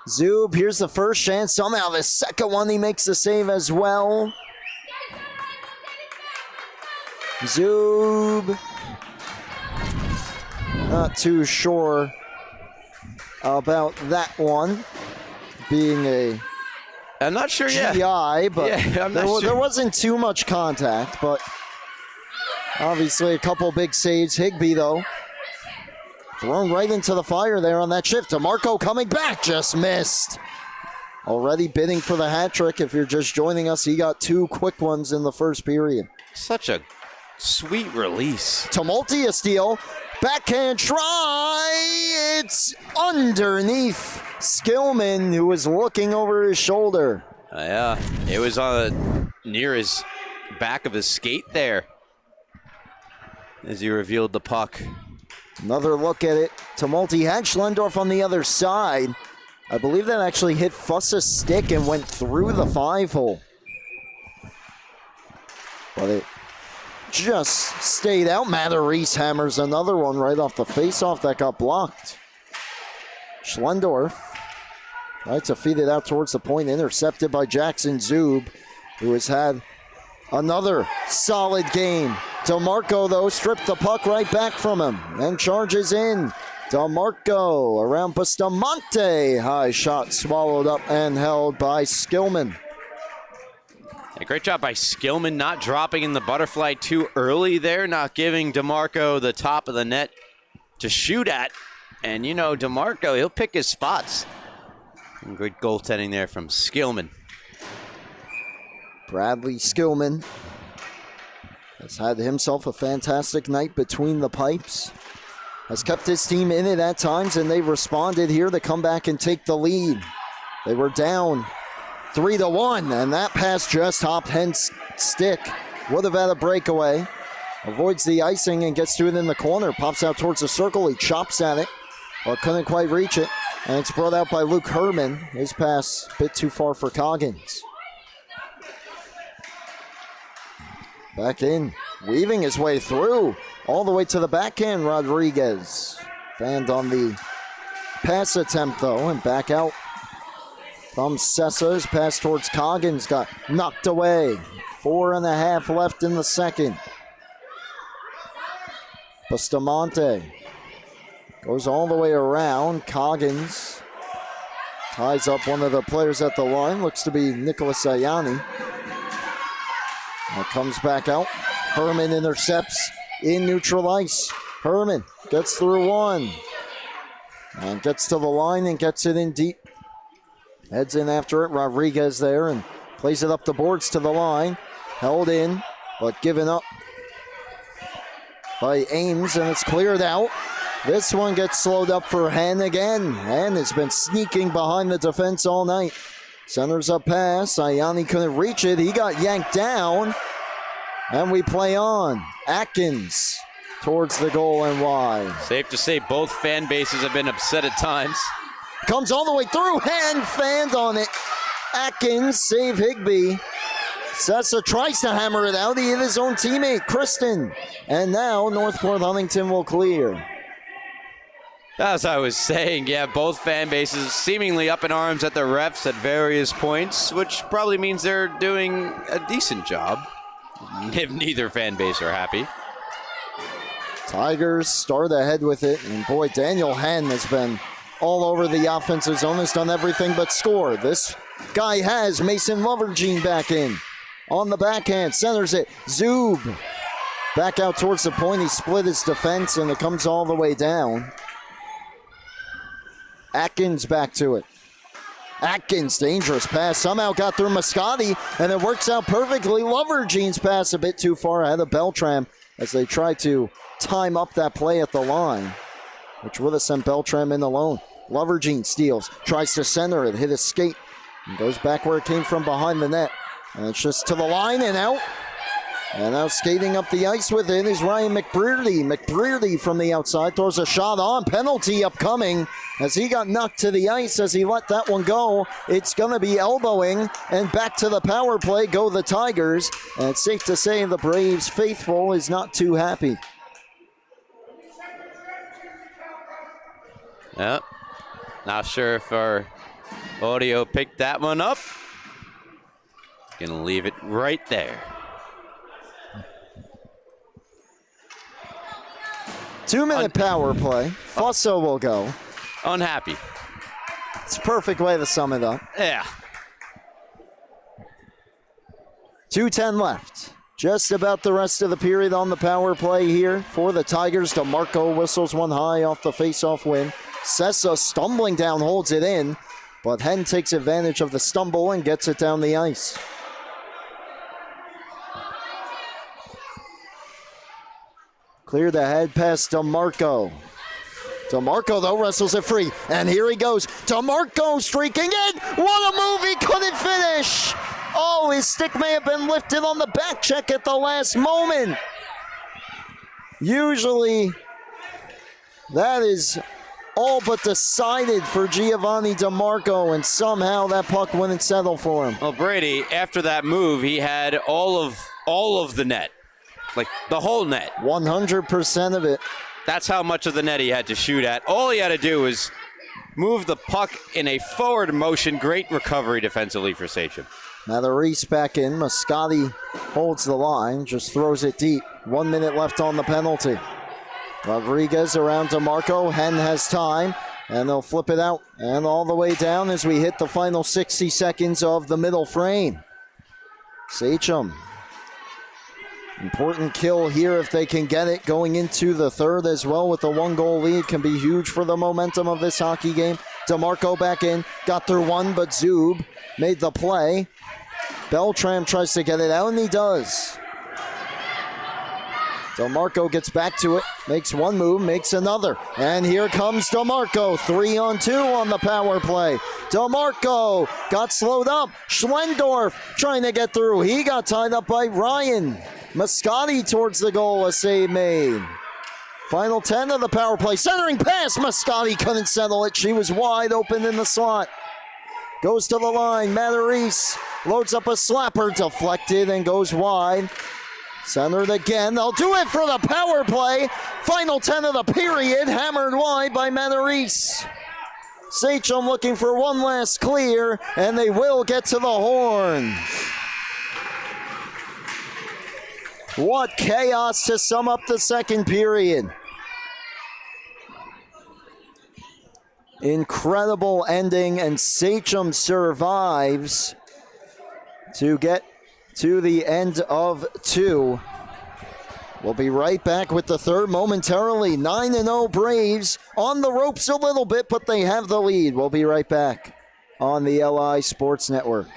Zub, here's the first chance. Somehow the second one, he makes the save as well. Zub. Not too sure about that one being a I'm not sure yet. GI, but I'm not sure. There wasn't too much contact, but obviously a couple big saves. Higbee, though, thrown right into the fire there on that shift. DeMarco coming back, just missed. Already bidding for the hat trick. If you're just joining us, he got 2 quick ones in the first period. Such a sweet release. Tumulty a steal. Backhand try. It's underneath Skillman, who was looking over his shoulder. Yeah, it was near his back of his skate there as he revealed the puck. Another look at it. Tumulty had Schlendorf on the other side. I believe that actually hit Fuss's stick and went through the 5-hole. But it just stayed out. Mather Reese hammers another one right off the face-off that got blocked. Schlendorf tried to feed it out towards the point, intercepted by Jackson Zub, who has had another solid game. DeMarco, though, stripped the puck right back from him and charges in. DeMarco around Bustamante. High shot swallowed up and held by Skillman. A great job by Skillman not dropping in the butterfly too early there, not giving DeMarco the top of the net to shoot at. And you know, DeMarco, he'll pick his spots. And great goaltending there from Skillman. Bradley Skillman has had himself a fantastic night between the pipes. Has kept his team in it at times, and they've responded here to come back and take the lead. They were down 3-1, and that pass just hopped Hent's stick. Would have had a breakaway. Avoids the icing and gets to it in the corner. Pops out towards the circle. He chops at it, but couldn't quite reach it. And it's brought out by Luke Herman. His pass a bit too far for Coggins. Back in, weaving his way through, all the way to the backhand. Rodriguez fanned on the pass attempt, though, and back out from Sessa's pass towards Coggins got knocked away. 4.5 left in the second. Bustamante goes all the way around. Coggins ties up one of the players at the line. Looks to be Nicholas Ayani. That comes back out. Herman intercepts in neutral ice. Herman gets through one. And gets to the line and gets it in deep. Heads in after it. Rodriguez there and plays it up the boards to the line. Held in, but given up by Ames, and it's cleared out. This one gets slowed up for Hen again. Hen has been sneaking behind the defense all night. Centers a pass. Ayani couldn't reach it. He got yanked down. And we play on. Atkins towards the goal and wide. Safe to say both fan bases have been upset at times. Comes all the way through. Hen fanned on it. Atkins save Higbee. Sessa tries to hammer it out. He hit his own teammate, Kristen. And now Northport Huntington will clear. As I was saying, yeah, both fan bases seemingly up in arms at the refs at various points, which probably means they're doing a decent job if neither fan base are happy. Tigers start ahead with it, and boy, Daniel Hen has been all over the offensive zone. Has done everything but score. This guy has Mason Lovergene back in. On the backhand, centers it. Zub back out towards the point. He split his defense, and it comes all the way down. Atkins back to it. Atkins, dangerous pass. Somehow got through Moscati, and it works out perfectly. Lovergene's pass a bit too far ahead of Beltram as they try to time up that play at the line, which would have sent Beltram in alone. Lovergene steals, tries to center it, hit his skate, and goes back where it came from behind the net. And it's just to the line and out. And now skating up the ice with it is Ryan McBrearty. McBrearty from the outside throws a shot on. Penalty upcoming as he got knocked to the ice as he let that one go. It's going to be elbowing, and back to the power play go the Tigers. And it's safe to say the Braves faithful is not too happy. Yep. Not sure if our audio picked that one up. Gonna leave it right there. 2-minute power play. Fusso will go. Unhappy. It's a perfect way to sum it up. Yeah. 2:10 left. Just about the rest of the period on the power play here for the Tigers. DeMarco whistles one high off the face-off win. Sessa stumbling down holds it in, but Hen takes advantage of the stumble and gets it down the ice. Cleared ahead past DeMarco. DeMarco, though, wrestles it free. And here he goes. DeMarco streaking in. What a move. He couldn't finish. Oh, his stick may have been lifted on the back check at the last moment. Usually, that is all but decided for Giovanni DeMarco, and somehow that puck wouldn't settle for him. Well, Brady, after that move, he had all of the net. Like, the whole net. 100% of it. That's how much of the net he had to shoot at. All he had to do was move the puck in a forward motion. Great recovery defensively for Sachem. Matarese back in. Moscati holds the line, just throws it deep. 1 minute left on the penalty. Rodriguez around DeMarco. Hen has time, and they'll flip it out. And all the way down as we hit the final 60 seconds of the middle frame. Sachem. Important kill here if they can get it going into the third as well with the 1-goal lead. Can be huge for the momentum of this hockey game. DeMarco back in. Got through one, but Zub made the play. Beltram tries to get it out, and he does. DeMarco gets back to it. Makes one move, makes another. And here comes DeMarco. 3-on-2 on the power play. DeMarco got slowed up. Schlendorf trying to get through. He got tied up by Ryan. Moscati towards the goal, a save made. Final 10 of the power play. Centering pass. Moscati couldn't settle it. She was wide open in the slot. Goes to the line. Matarese loads up a slapper. Deflected and goes wide. Centered again. They'll do it for the power play. Final 10 of the period. Hammered wide by Matarese. Sachem looking for one last clear, and they will get to the horn. What chaos to sum up the second period. Incredible ending, and Sachem survives to get to the end of 2. We'll be right back with the third momentarily. 9-0 Braves on the ropes a little bit, but they have the lead. We'll be right back on the LI Sports Network.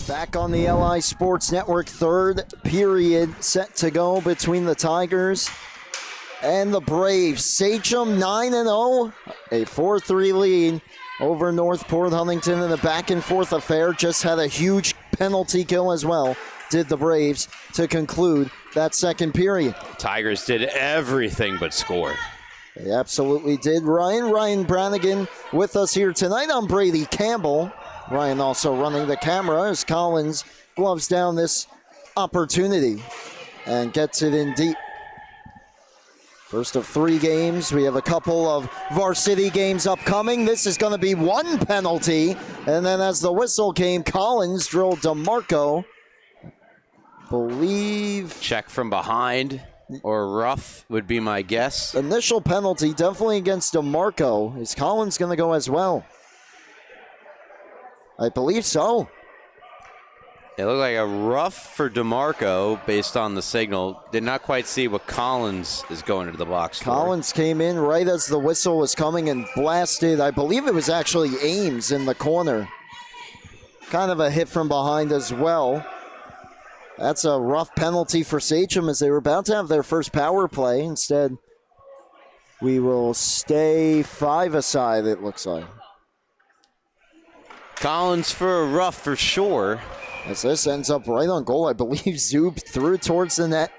Back on the LI Sports Network, third period set to go between the Tigers and the Braves. Sachem 9-0, a 4-3 lead over Northport Huntington in a back-and-forth affair. Just had a huge penalty kill as well, did the Braves, to conclude that second period. Tigers did everything but score. They absolutely did. Ryan Brannigan with us here tonight. I'm Brady Campbell. Ryan also running the camera as Collins gloves down this opportunity and gets it in deep. First of 3 games. We have a couple of varsity games upcoming. This is going to be 1 penalty. And then as the whistle came, Collins drilled DeMarco. Believe check from behind or rough would be my guess. Initial penalty definitely against DeMarco. Is Collins going to go as well? I believe so. It looked like a rough for DeMarco based on the signal. Did not quite see what Collins is going into the box for. Collins came in right as the whistle was coming and blasted. I believe it was actually Ames in the corner. Kind of a hit from behind as well. That's a rough penalty for Sachem as they were about to have their first power play. Instead, we will stay 5 aside, it looks like. Collins for a rough for sure. As this ends up right on goal, I believe Zub threw towards the net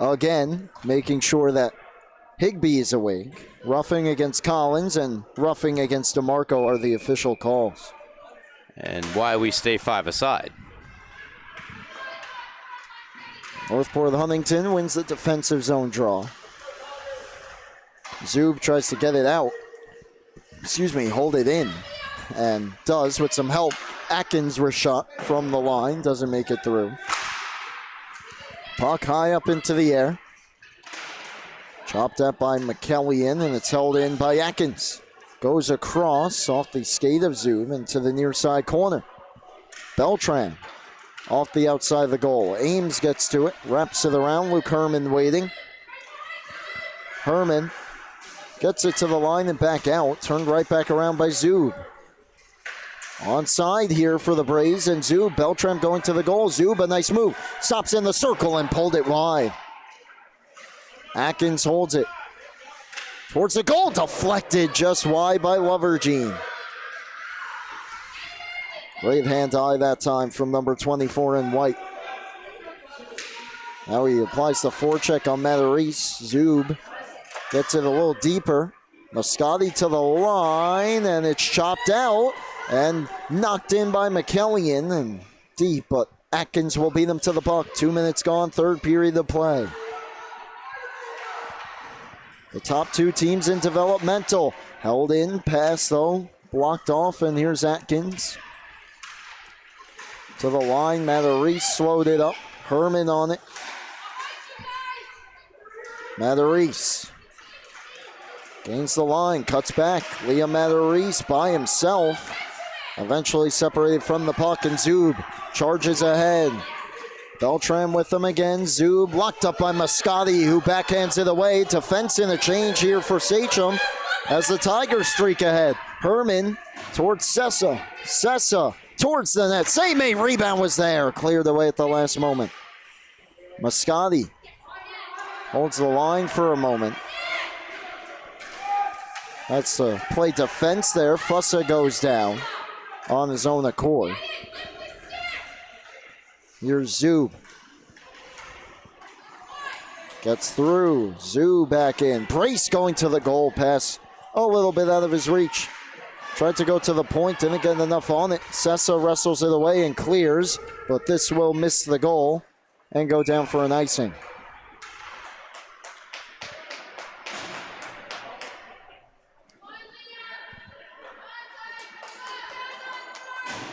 again, making sure that Higbee is awake. Roughing against Collins and roughing against DeMarco are the official calls. And why we stay 5 aside. Northport Huntington wins the defensive zone draw. Zub tries to get it out. Hold it in. And does with some help. Atkins was shot from the line, doesn't make it through. Puck high up into the air. Chopped up by McKellian, and it's held in by Atkins. Goes across off the skate of Zoom into the near side corner. Beltran off the outside of the goal. Ames gets to it, wraps it around. Luke Herman waiting. Herman gets it to the line and back out. Turned right back around by Zub. Onside here for the Braves and Zub. Beltram going to the goal. Zub, a nice move. Stops in the circle and pulled it wide. Atkins holds it towards the goal. Deflected just wide by Lovergene. Great hand-eye that time from number 24 in white. Now he applies the forecheck on Matarese. Zub gets it a little deeper. Moscati to the line, and it's chopped out and knocked in by McKellian and deep, but Atkins will beat him to the puck. 2 minutes gone, third period of play. The top 2 teams in developmental. Held in, pass though, blocked off, and here's Atkins. to the line. Matarese slowed it up. Herman on it. Matarese gains the line, cuts back. Liam Matarese by himself. Eventually separated from the puck, and Zub charges ahead. Beltran with them again. Zub locked up by Moscati, who backhands it away. Defense in a change here for Sachem as the Tigers streak ahead. Herman towards Sessa. Sessa towards the net. Same mate rebound was there. Cleared away at the last moment. Moscati holds the line for a moment. That's the play defense there. Fussa goes down on his own accord. Here's Zub. Gets through. Zub back in. Brace going to the goal. Pass a little bit out of his reach. Tried to go to the point. Didn't get enough on it. Sessa wrestles it away and clears. But this will miss the goal and go down for an icing.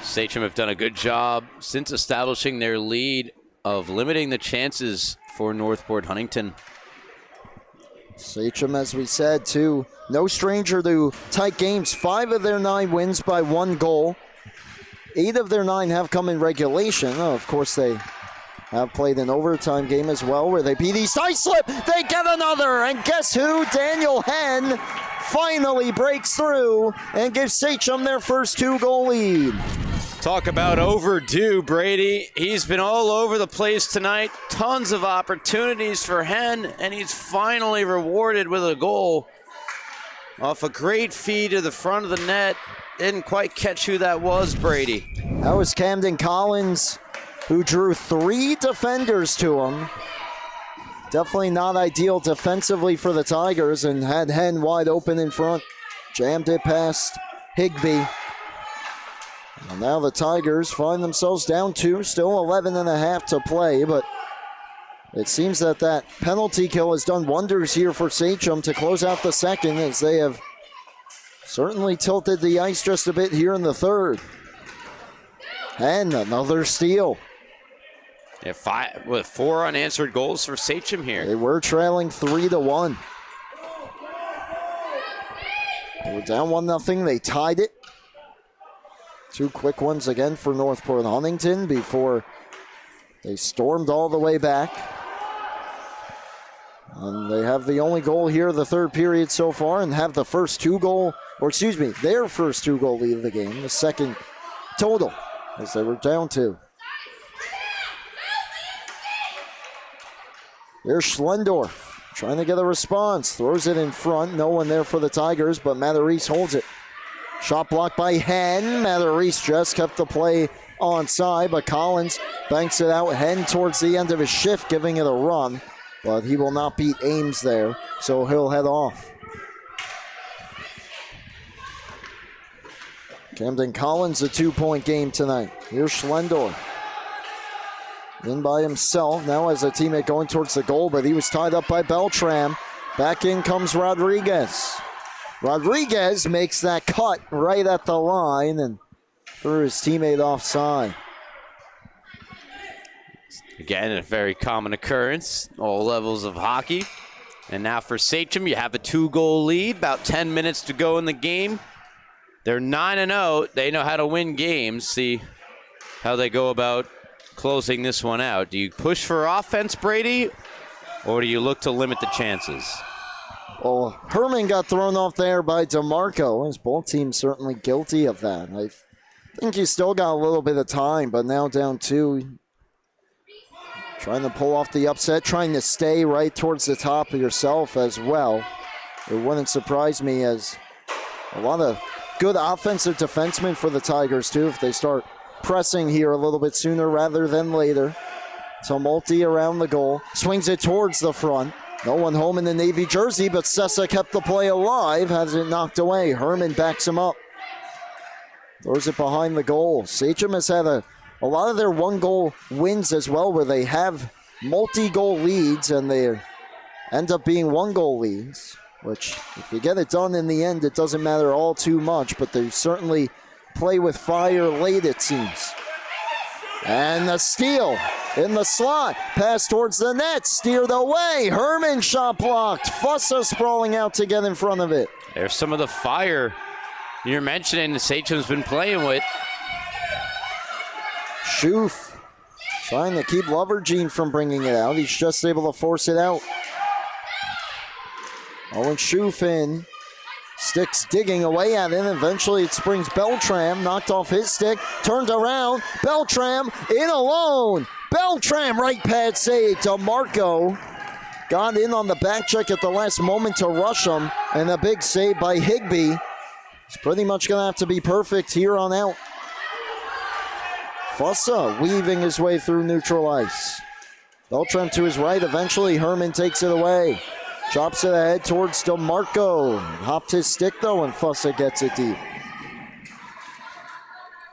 Sachem have done a good job since establishing their lead of limiting the chances for Northport Huntington. Sachem, as we said, too, no stranger to tight games. 5 of their 9 wins by 1 goal. 8 of their 9 have come in regulation. Oh, of course, they have played an overtime game as well where they beat East Islip. They get another, and guess who? Daniel Henn finally breaks through and gives Sachem their first 2-goal lead. Talk about overdue, Brady. He's been all over the place tonight. Tons of opportunities for Henn, and he's finally rewarded with a goal off a great feed to the front of the net. Didn't quite catch who that was, Brady. That was Camden Collins, who drew 3 defenders to him. Definitely not ideal defensively for the Tigers, and had Henn wide open in front. Jammed it past Higbee. And now the Tigers find themselves down 2, still 11 and a half to play, but it seems that that penalty kill has done wonders here for Sachem to close out the second, as they have certainly tilted the ice just a bit here in the third. And another steal. Yeah, with 4 unanswered goals for Sachem here. They were trailing 3-1. They were down 1-0. They tied it. 2 quick ones again for Northport Huntington before they stormed all the way back. And they have the only goal here of the third period so far, and have the first 2-goal, or excuse me, their first 2-goal lead of the game, the second total, as they were down 2. Here's Schlendorf trying to get a response. Throws it in front. No one there for the Tigers, but Matarese holds it. Shot blocked by Henn. Matarese just kept the play onside, but Collins banks it out. Henn towards the end of his shift, giving it a run, but he will not beat Ames there, so he'll head off. Camden Collins, a 2-point game tonight. Here's Schlendorf. In by himself, now has a teammate going towards the goal, but he was tied up by Beltran. Back in comes Rodriguez. Rodriguez makes that cut right at the line and threw his teammate offside. Again, a very common occurrence, all levels of hockey. And now for Sachem, you have a 2-goal lead, about 10 minutes to go in the game. They're 9-0. They know how to win games. See how they go about closing this one out. Do you push for offense, Brady, or do you look to limit the chances? Well, Herman got thrown off there by DeMarco, as both teams certainly guilty of that. I think you still got a little bit of time, but now down 2. Trying to pull off the upset, trying to stay right towards the top of yourself as well. It wouldn't surprise me, as a lot of good offensive defensemen for the Tigers too, if they start pressing here a little bit sooner rather than later. Tumulty around the goal. Swings it towards the front. No one home in the Navy jersey, but Sessa kept the play alive, has it knocked away. Herman backs him up. Throws it behind the goal. Sachem has had a lot of their 1-goal wins as well, where they have multi-goal leads and they end up being 1-goal leads, which if you get it done in the end, it doesn't matter all too much, but they certainly play with fire late, it seems. And the steal in the slot. Pass towards the net. Steered away. Herman shot blocked. Fussa sprawling out to get in front of it. There's some of the fire you're mentioning Sachem's been playing with. Schoof trying to keep Lovergene from bringing it out. He's just able to force it out. Owen Schoof in. Sticks digging away at it. Eventually it springs Beltram. Knocked off his stick. Turned around. Beltram in alone. Beltram right pad save. DeMarco got in on the back check at the last moment to rush him. And a big save by Higbee. He's pretty much going to have to be perfect here on out. Fussa weaving his way through neutral ice. Beltram to his right. Eventually Herman takes it away. Chops it ahead towards DeMarco. Hopped his stick though, and Fussa gets it deep.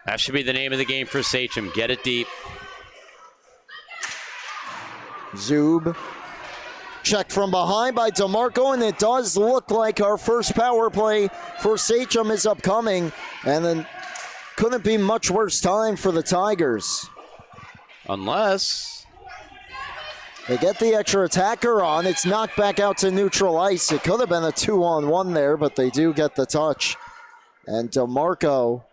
That should be the name of the game for Sachem. Get it deep. Zub. Check from behind by DeMarco, and it does look like our first power play for Sachem is upcoming. And then couldn't be much worse time for the Tigers. Unless they get the extra attacker on. It's knocked back out to neutral ice. It could have been a 2-on-1 there, but they do get the touch. And DeMarco,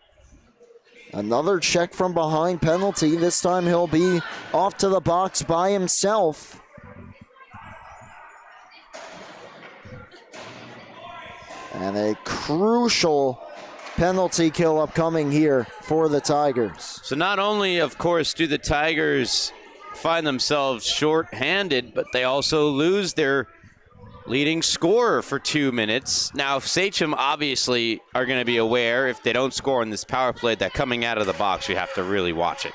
another check from behind penalty. This time he'll be off to the box by himself. And a crucial penalty kill upcoming here for the Tigers. So not only, of course, do the Tigers find themselves short-handed, but they also lose their leading scorer for 2 minutes. Now, Sachem obviously are going to be aware if they don't score on this power play that coming out of the box, you have to really watch it.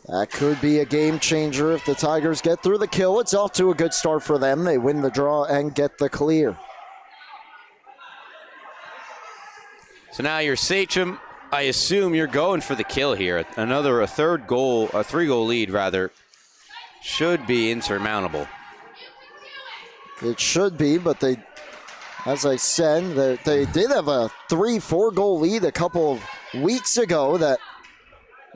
That could be a game changer if the Tigers get through the kill. It's off to a good start for them. They win the draw and get the clear. So now you're Sachem. I assume you're going for the kill here. A 3-goal lead rather, should be insurmountable. It should be, but they, as I said, they did have a 3-4 goal lead a couple of weeks ago that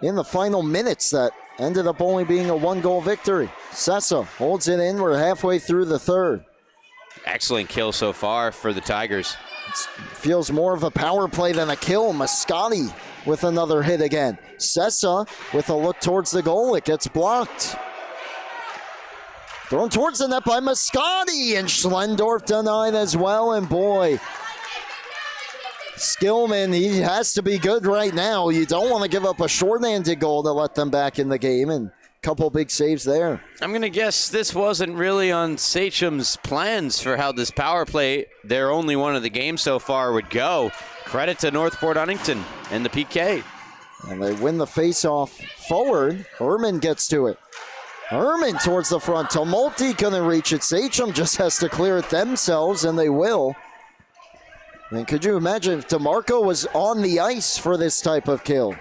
in the final minutes that ended up only being a 1-goal victory. Sessa holds it in. We're halfway through the third. Excellent kill so far for the Tigers. Feels more of a power play than a kill. Mascotti with another hit again. Sessa with a look towards the goal. It gets blocked. Thrown towards the net by Mascotti, and Schlendorf denied as well. And boy, Skillman, he has to be good right now. You don't want to give up a short-handed goal to let them back in the game, and a couple big saves there. I'm going to guess this wasn't really on Sachem's plans for how this power play, their only one of the game so far, would go. Credit to Northport Huntington and the PK. And they win the face-off forward. Herman gets to it. Herman towards the front. Tumulty couldn't reach it. Sachem just has to clear it themselves, and they will. And could you imagine if DeMarco was on the ice for this type of kill?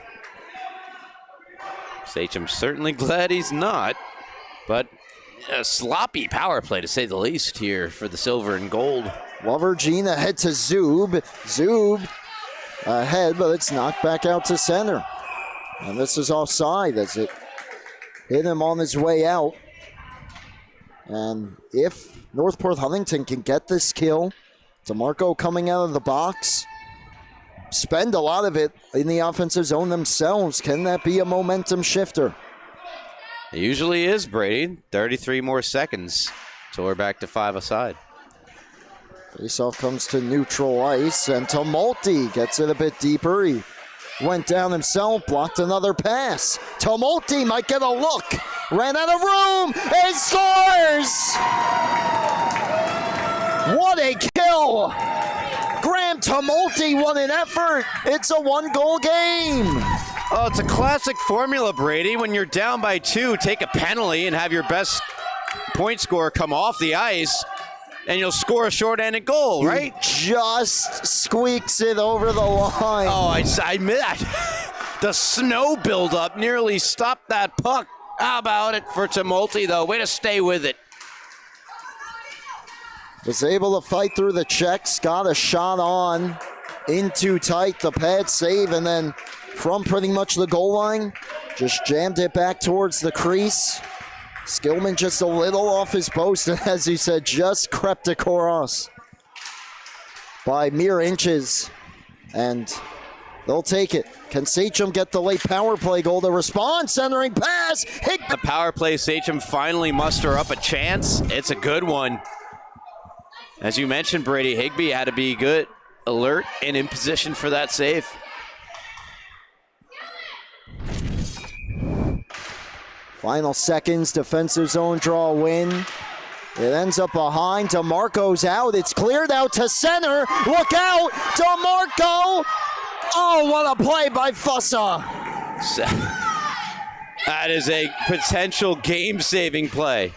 Sachem's certainly glad he's not, but a sloppy power play to say the least here for the silver and gold. Lovergene ahead to Zub. Zub ahead, but it's knocked back out to center. And this is offside as it hit him on his way out. And if Northport Huntington can get this kill, DeMarco coming out of the box, spend a lot of it in the offensive zone themselves. Can that be a momentum shifter? It usually is, Brady. 33 more seconds, so we're back to 5 aside. Faceoff comes to neutral ice, and Tumulty gets it a bit deeper. He went down himself, blocked another pass. Tumulty might get a look. Ran out of room, and scores! What a kill! Graham Tumulty won an effort. It's a 1-goal game. Oh, it's a classic formula, Brady. When you're down by 2, take a penalty and have your best point scorer come off the ice, and you'll score a short-handed goal, right? He just squeaks it over the line. Oh, I admit that. The snow buildup nearly stopped that puck. How about it for Tumulty, though? Way to stay with it. Was able to fight through the checks, got a shot on in too tight. The pad save, and then from pretty much the goal line, just jammed it back towards the crease. Skillman just a little off his post, and as he said, just crept across by mere inches. And they'll take it. Can Sachem get the late power play goal to respond? Centering pass. The power play, Sachem finally muster up a chance. It's a good one. As you mentioned, Brady, Higbee had to be good, alert, and in position for that save. Final seconds, defensive zone draw win. It ends up behind. DeMarco's out. It's cleared out to center. Look out, DeMarco. Oh, what a play by Fussa. That is a potential game-saving play.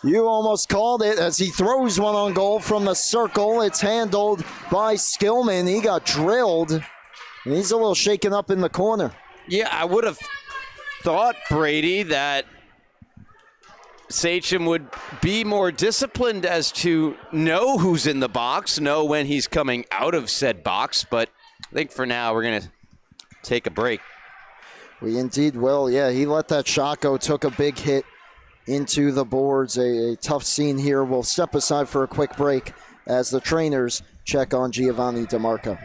You almost called it as he throws one on goal from the circle. It's handled by Skillman. He got drilled, and he's a little shaken up in the corner. Yeah, I would have thought, Brady, that Sachem would be more disciplined as to know who's in the box, know when he's coming out of said box, but I think for now we're going to take a break. We indeed will. Yeah, he let that shot go, took a big hit into the boards. A tough scene here. We'll step aside for a quick break as the trainers check on Giovanni DeMarco.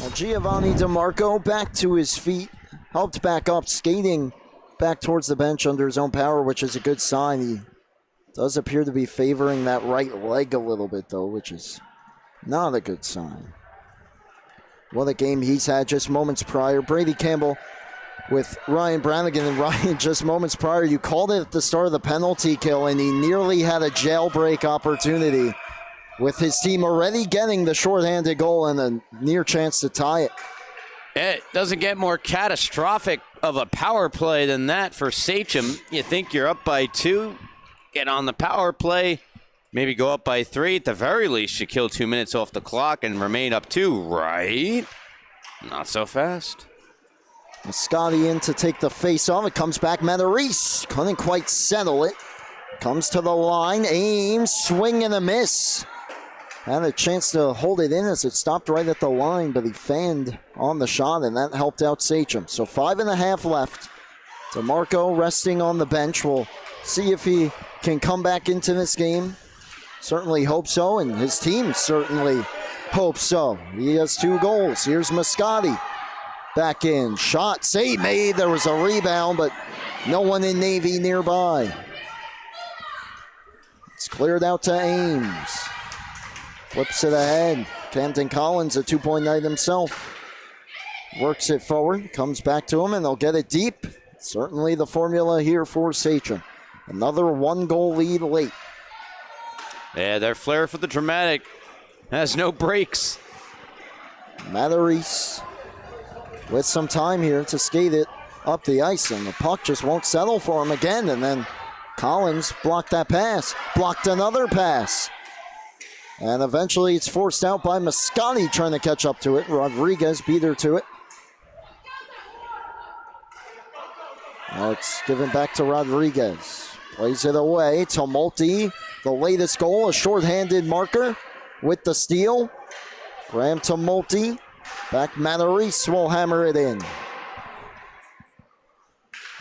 Well, Giovanni DeMarco back to his feet, helped back up, skating back towards the bench under his own power, which is a good sign. He does appear to be favoring that right leg a little bit, though, which is not a good sign. What a game he's had just moments prior. Brady Campbell with Ryan Brannigan, and Ryan, just moments prior, you called it at the start of the penalty kill, and he nearly had a jailbreak opportunity with his team already getting the shorthanded goal and a near chance to tie it. It doesn't get more catastrophic of a power play than that for Sachem. You think you're up by 2, get on the power play, maybe go up by 3. At the very least, you kill 2 minutes off the clock and remain up 2, right? Not so fast. Scotty in to take the face off. It comes back. Matarese couldn't quite settle it. Comes to the line, aims, swing and a miss. Had a chance to hold it in as it stopped right at the line, but he fanned on the shot, and that helped out Sachem. So 5.5 left. DeMarco resting on the bench. We'll see if he can come back into this game. Certainly hope so, and his team certainly hopes so. He has 2 goals. Here's Moscati. Back in. Shot, save made. There was a rebound, but no one in Navy nearby. It's cleared out to Ames. Flips it ahead. Camden Collins, a 2-point night himself. Works it forward, comes back to him, and they'll get it deep. Certainly the formula here for Sachem. Another 1-goal lead late. Yeah, their flair for the dramatic has no breaks. Matarese with some time here to skate it up the ice, and the puck just won't settle for him again. And then Collins blocked that pass, blocked another pass. And eventually it's forced out by Moscati trying to catch up to it. Rodriguez beat her to it. Now it's given back to Rodriguez. Plays it away. Tumulty, the latest goal, a shorthanded marker with the steal. Graham Tumulty. Back Matarese will hammer it in.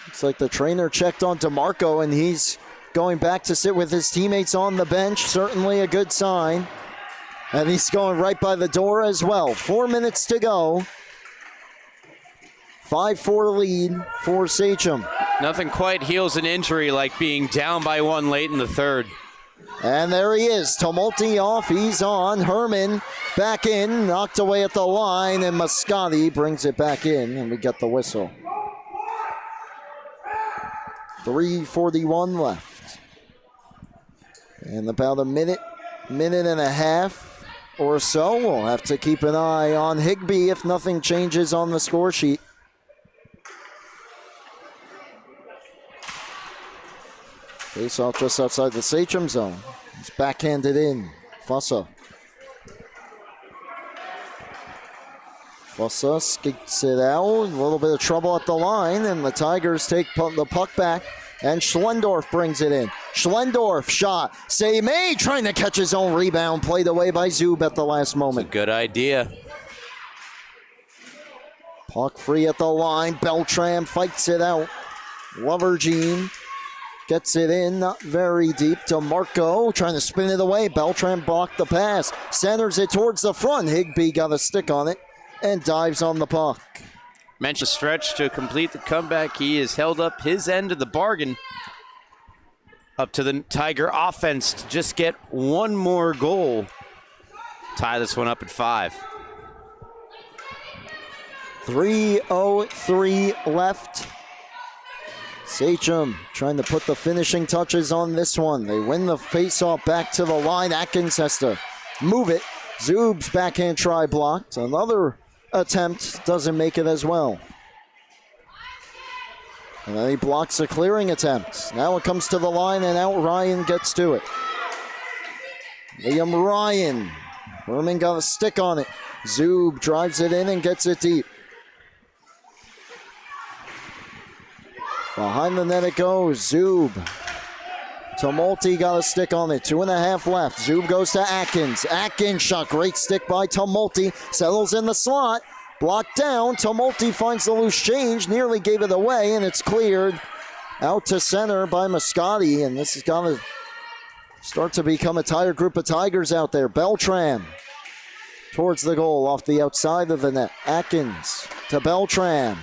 Looks like the trainer checked on DeMarco, and he's going back to sit with his teammates on the bench. Certainly a good sign. And he's going right by the door as well. 4 minutes to go 5-4 lead for Sachem. Nothing quite heals an injury like being down by 1 late in the third. And there he is, Tumulty off, he's on. Herman back in, knocked away at the line, and Moscati brings it back in, and we get the whistle. 3:41 left. And about a minute and a half or so, we'll have to keep an eye on Higbee if nothing changes on the score sheet. Face off just outside the Sachem zone. It's backhanded in. Fossa. Fossa skips it out. A little bit of trouble at the line, and the Tigers take the puck back, and Schlendorf brings it in. Schlendorf shot. May trying to catch his own rebound. Played away by Zub at the last moment. Good idea. Puck free at the line. Beltram fights it out. Lovergene gets it in, not very deep to Marco, trying to spin it away. Beltram blocked the pass, centers it towards the front. Higbee got a stick on it and dives on the puck. Mention stretch to complete the comeback. He has held up his end of the bargain. Up to the Tiger offense to just get one more goal. Tie this one up at 5. 3:03 left. Sachem trying to put the finishing touches on this one. They win the faceoff back to the line. Atkins has to move it. Zub's backhand try blocked. Another attempt doesn't make it as well. And then he blocks a clearing attempt. Now it comes to the line and out. Ryan gets to it. Liam Ryan. Herman got a stick on it. Zub drives it in and gets it deep. Behind the net it goes. Zub. Tumulty got a stick on it. 2.5 left. Zub goes to Atkins. Atkins shot. Great stick by Tumulty. Settles in the slot. Blocked down. Tumulty finds the loose change. Nearly gave it away, and it's cleared out to center by Moscati. And this is going to start to become a tired group of Tigers out there. Beltram towards the goal off the outside of the net. Atkins to Beltram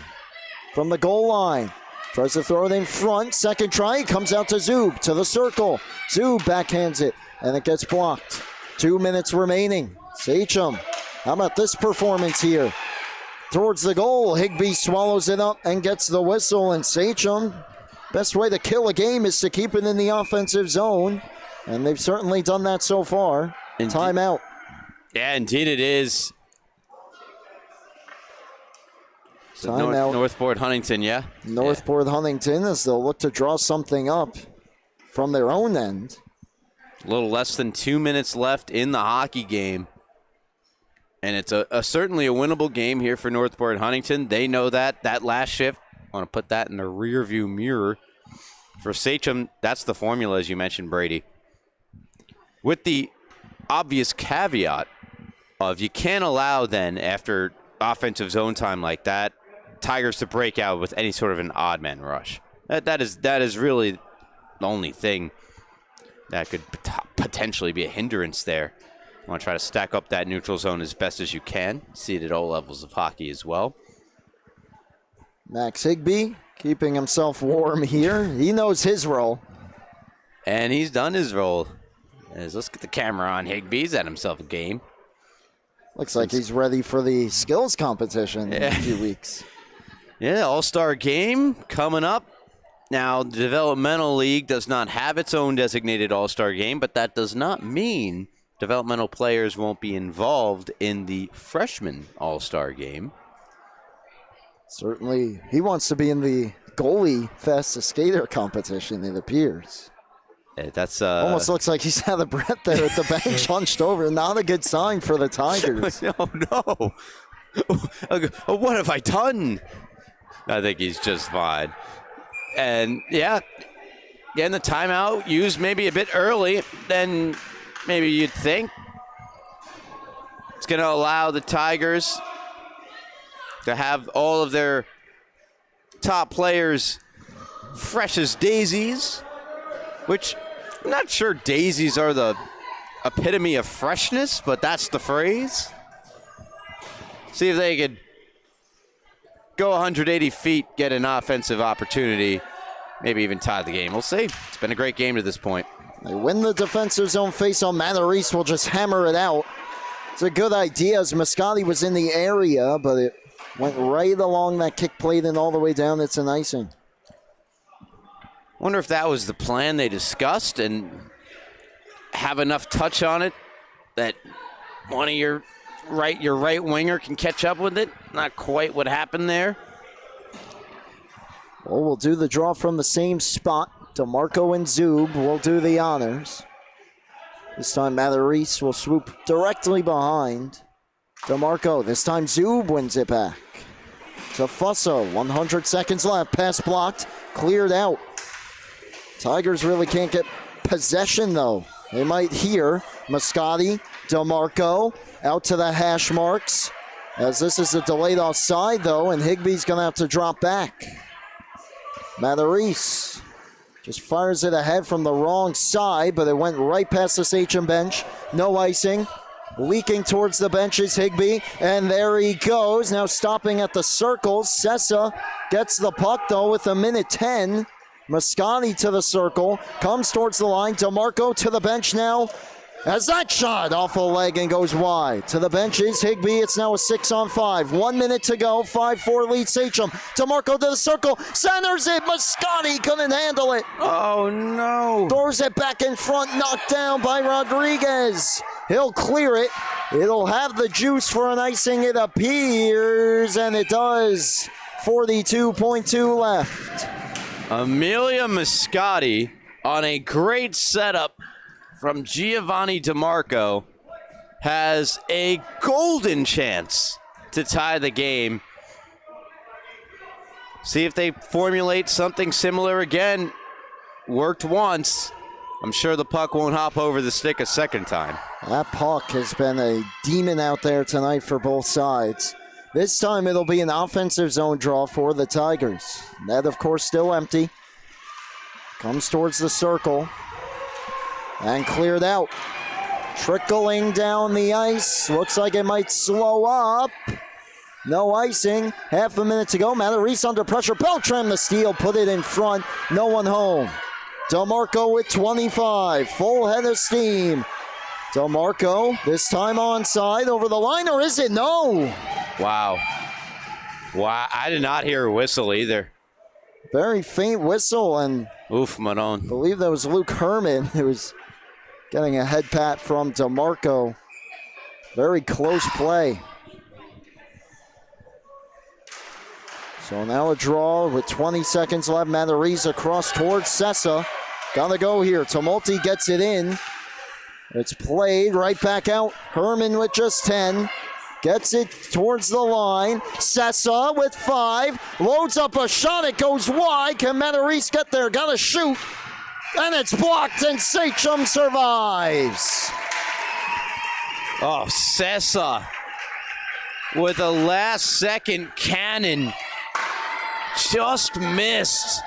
from the goal line. Tries to throw it in front. Second try. Comes out to Zub. To the circle. Zub backhands it. And it gets blocked. 2 minutes remaining. Sachem. How about this performance here? Towards the goal. Higbee swallows it up and gets the whistle. And Sachem, best way to kill a game is to keep it in the offensive zone. And they've certainly done that so far. Timeout. Yeah, indeed it is. Timeout. Northport Huntington, yeah? Northport Huntington, as they'll look to draw something up from their own end. A little less than 2 minutes left in the hockey game. And it's certainly a winnable game here for Northport Huntington. They know that last shift. I want to put that in the rearview mirror. For Sachem, that's the formula, as you mentioned, Brady. With the obvious caveat of you can't allow then, after offensive zone time like that, Tigers to break out with any sort of an odd man rush. That is really the only thing that could potentially be a hindrance there. You want to try to stack up that neutral zone as best as you can. See it at all levels of hockey as well. Max Higbee keeping himself warm here. He knows his role. And he's done his role. Let's get the camera on Higbee. He's had himself a game. Looks like he's ready for the skills competition in a few weeks. Yeah, all-star game coming up. Now, the Developmental League does not have its own designated all-star game, but that does not mean developmental players won't be involved in the freshman all-star game. Certainly, he wants to be in the goalie fastest skater competition, it appears. That's almost looks like he's out of breath there at the bench, hunched over. Not a good sign for the Tigers. Oh, no. What have I done? I think he's just fine. And, yeah, getting the timeout used maybe a bit early than maybe you'd think. It's going to allow the Tigers to have all of their top players fresh as daisies, which I'm not sure daisies are the epitome of freshness, but that's the phrase. See if they could go 180 feet, get an offensive opportunity, maybe even tie the game. We'll see. It's been a great game to this point. They win the defensive zone face on Matarese will just hammer it out. It's a good idea as Moscati was in the area, but it went right along that kick plate and all the way down. It's an icing. Wonder if that was the plan they discussed and have enough touch on it that one of your right winger can catch up with it. Not quite what happened there. Well, we'll do the draw from the same spot. DeMarco and Zub will do the honors. This time Matarese will swoop directly behind DeMarco. This time Zub wins it back to Fusso. 100 seconds left. Pass blocked. Cleared out. Tigers really can't get possession, though. They might here. Moscati, DeMarco, out to the hash marks. As this is a delayed offside, though, and Higbee's going to have to drop back. Matarese just fires it ahead from the wrong side, but it went right past the Sachem bench. No icing. Leaking towards the bench is Higbee, and there he goes. Now stopping at the circle. Sessa gets the puck, though, with 1:10. Moscati to the circle, comes towards the line. DeMarco to the bench now. As that shot off a leg and goes wide. To the bench is Higbee. It's now a 6-on-5. 1 minute to go. 5-4 lead Sachem. DeMarco to the circle. Centers it. Moscati couldn't handle it. Oh, no. Throws it back in front. Knocked down by Rodriguez. He'll clear it. It'll have the juice for an icing, it appears. And it does. 42.2 left. Amelia Moscati on a great setup from Giovanni DeMarco has a golden chance to tie the game. See if they formulate something similar again. Worked once. I'm sure the puck won't hop over the stick a second time. That puck has been a demon out there tonight for both sides. This time it'll be an offensive zone draw for the Tigers. Net, of course, still empty. Comes towards the circle. And cleared out. Trickling down the ice. Looks like it might slow up. No icing. Half a minute to go. Matarese under pressure. Beltran the steal. Put it in front. No one home. DeMarco with 25. Full head of steam. DeMarco, this time onside. Over the line, or is it? No. Wow. I did not hear a whistle either. Very faint whistle, and oof, Manon. I believe that was Luke Herman who was getting a head pat from DeMarco. Very close play. So now a draw with 20 seconds left. Matarese across towards Sessa. Gotta go here. Tumulty gets it in. It's played right back out. Herman with just 10. Gets it towards the line. Sessa with 5. Loads up a shot. It goes wide. Can Matarese get there? Gotta shoot. And it's blocked, and Sachem survives. Oh, Sessa with a last-second cannon. Just missed.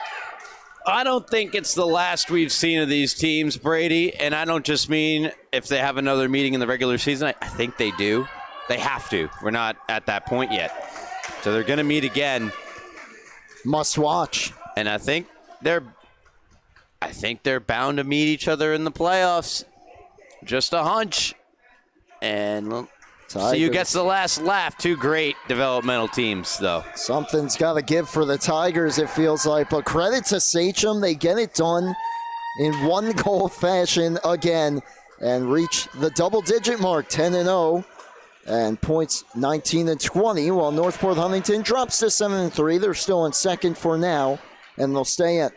I don't think it's the last we've seen of these teams, Brady, and I don't just mean if they have another meeting in the regular season. I think they do. They have to. We're not at that point yet. So they're going to meet again. Must watch. And I think they're bound to meet each other in the playoffs. Just a hunch. And see who gets the last laugh. Two great developmental teams, though. Something's got to give for the Tigers, it feels like. But credit to Sachem. They get it done in one-goal fashion again and reach the double-digit mark, 10-0. And points 19 and 20, while Northport Huntington drops to 7-3. They're still in second for now, and they'll stay at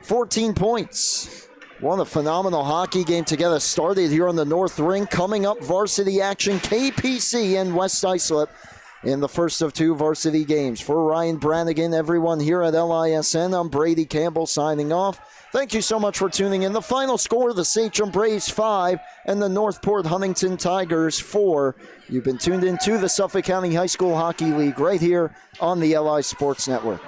14 points. What a phenomenal hockey game together. Started here on the North Ring. Coming up, varsity action, KPC and West Islip in the first of 2 varsity games. For Ryan Brannigan, everyone here at LISN, I'm Brady Campbell signing off. Thank you so much for tuning in. The final score, the Sachem Braves 5 and the Northport Huntington Tigers 4. You've been tuned in to the Suffolk County High School Hockey League right here on the LI Sports Network.